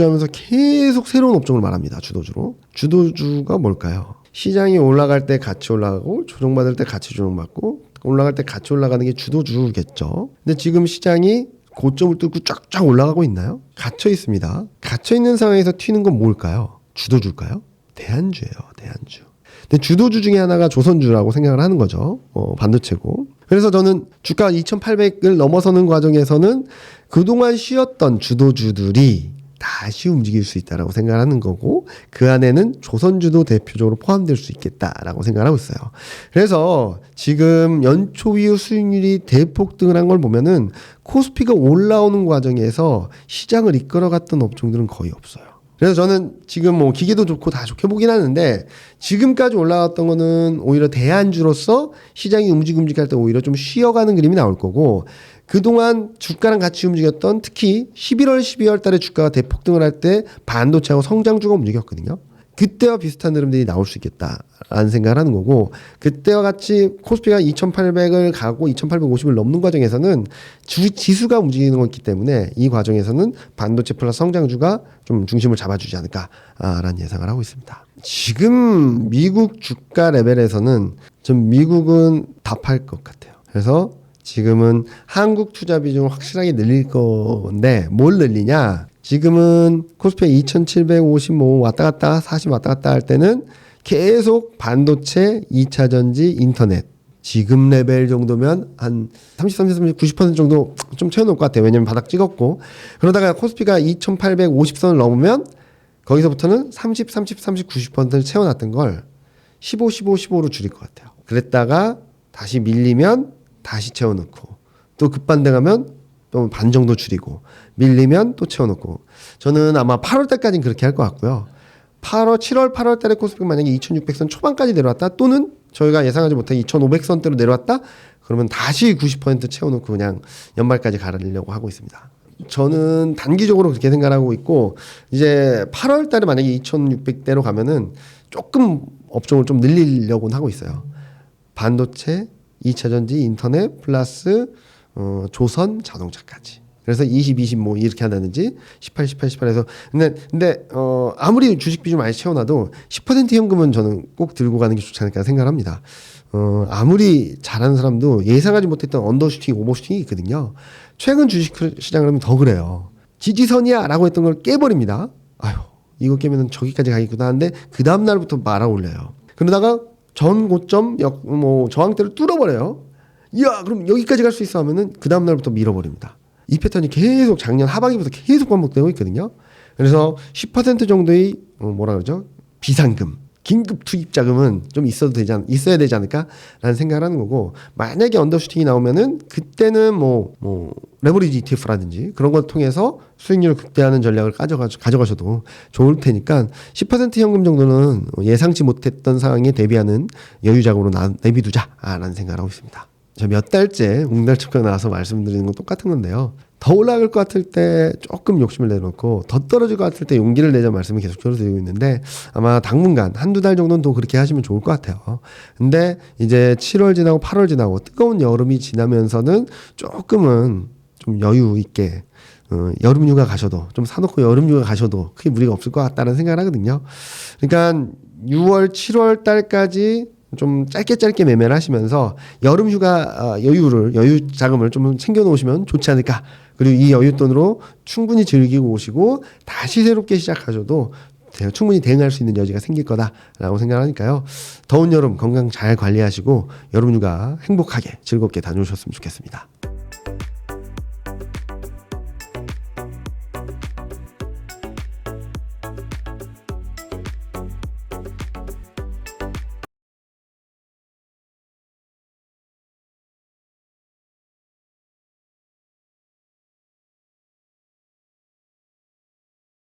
하면서 계속 새로운 업종을 말합니다. 주도주로. 주도주가 뭘까요? 시장이 올라갈 때 같이 올라가고 조정받을 때 같이 조정받고 올라갈 때 같이 올라가는 게 주도주겠죠. 근데 지금 시장이 고점을 뚫고 쫙쫙 올라가고 있나요? 갇혀 있습니다. 갇혀 있는 상황에서 튀는 건 뭘까요? 주도주일까요? 대안주예요. 대안주. 근데 주도주 중에 하나가 조선주라고 생각을 하는 거죠. 반도체고. 그래서 저는 주가 2,800을 넘어서는 과정에서는 그동안 쉬었던 주도주들이 다시 움직일 수 있다라고 생각하는 거고, 그 안에는 조선주도 대표적으로 포함될 수 있겠다라고 생각을 하고 있어요. 그래서 지금 연초 이후 수익률이 대폭등을 한 걸 보면은 코스피가 올라오는 과정에서 시장을 이끌어갔던 업종들은 거의 없어요. 그래서 저는 지금 기계도 좋고 다 좋게 보긴 하는데 지금까지 올라왔던 거는 오히려 대안주로서 시장이 움직할 때 오히려 좀 쉬어가는 그림이 나올 거고, 그동안 주가랑 같이 움직였던 특히 11월, 12월 달에 주가가 대폭등을 할 때 반도체하고 성장주가 움직였거든요. 그때와 비슷한 흐름들이 나올 수 있겠다라는 생각을 하는 거고, 그때와 같이 코스피가 2,800을 가고 2,850을 넘는 과정에서는 지수가 움직이는 거기 때문에 이 과정에서는 반도체 플러스 성장주가 좀 중심을 잡아주지 않을까라는 예상을 하고 있습니다. 지금 미국 주가 레벨에서는 좀 미국은 답할 것 같아요. 그래서 지금은 한국 투자 비중을 확실하게 늘릴 건데 뭘 늘리냐? 지금은 코스피가 2,755 왔다 갔다 40 왔다 갔다 할 때는 계속 반도체, 2차 전지, 인터넷 지금 레벨 정도면 한 30, 90% 정도 좀 채워놓을 것 같아요. 왜냐면 바닥 찍었고, 그러다가 코스피가 2,850선을 넘으면 거기서부터는 30, 90%를 채워놨던 걸 15, 15로 줄일 것 같아요. 그랬다가 다시 밀리면 다시 채워놓고, 또 급반등하면 또 반 정도 줄이고, 밀리면 또 채워놓고. 저는 아마 8월 달까지는 그렇게 할 것 같고요. 7월, 8월 달에 코스피가 만약에 2,600선 초반까지 내려왔다, 또는 저희가 예상하지 못한 2,500선대로 내려왔다, 그러면 다시 90% 채워놓고 그냥 연말까지 가려고 하고 있습니다. 저는 단기적으로 그렇게 생각하고 있고, 이제 8월 달에 만약에 2,600대로 가면은 조금 업종을 좀 늘리려고는 하고 있어요. 반도체, 2차 전지, 인터넷 플러스 조선, 자동차까지. 그래서 20, 20 뭐 이렇게 한다든지 18, 18해서 근데 아무리 주식 비중 많이 채워놔도 10% 현금은 저는 꼭 들고 가는 게 좋지 않을까 생각합니다. 아무리 잘하는 사람도 예상하지 못했던 언더슈팅, 오버슈팅이 있거든요. 최근 주식 시장을 하면 더 그래요. 지지선이야 라고 했던 걸 깨버립니다. 아유, 이거 깨면은 저기까지 가겠구나 하는데 그 다음 날부터 말아 올려요. 그러다가 전 고점 저항대를 뚫어버려요. 이야, 그럼 여기까지 갈 수 있어 하면은 그 다음 날부터 밀어버립니다. 이 패턴이 계속 작년 하반기부터 계속 반복되고 있거든요. 그래서 10% 정도의 뭐라 그러죠? 비상금, 긴급 투입 자금은 좀 있어야 되지 않을까라는 생각을 하는 거고, 만약에 언더슈팅이 나오면은 그때는 뭐 레버리지 ETF라든지 그런 걸 통해서 수익률을 극대화하는 전략을 가져가셔도 좋을 테니까 10% 현금 정도는 예상치 못했던 상황에 대비하는 여유 자금으로 내비두자라는 생각을 하고 있습니다. 저 몇 달째 웅달척가 나와서 말씀드리는 건 똑같은 건데요. 더 올라갈 것 같을 때 조금 욕심을 내놓고 더 떨어질 것 같을 때 용기를 내자 말씀을 계속 드리고 있는데, 아마 당분간 한두 달 정도는 더 그렇게 하시면 좋을 것 같아요. 근데 이제 7월 지나고 8월 지나고 뜨거운 여름이 지나면서는 조금은 좀 여유 있게 여름 휴가 가셔도, 좀 사놓고 여름 휴가 가셔도 크게 무리가 없을 것 같다는 생각을 하거든요. 그러니까 6월, 7월 달까지 좀 짧게 매매를 하시면서 여름 휴가 여유 자금을 좀 챙겨 놓으시면 좋지 않을까. 그리고 이 여윳돈으로 충분히 즐기고 오시고 다시 새롭게 시작하셔도 충분히 대응할 수 있는 여지가 생길 거다라고 생각하니까요. 더운 여름 건강 잘 관리하시고 여름 휴가 행복하게 즐겁게 다녀오셨으면 좋겠습니다.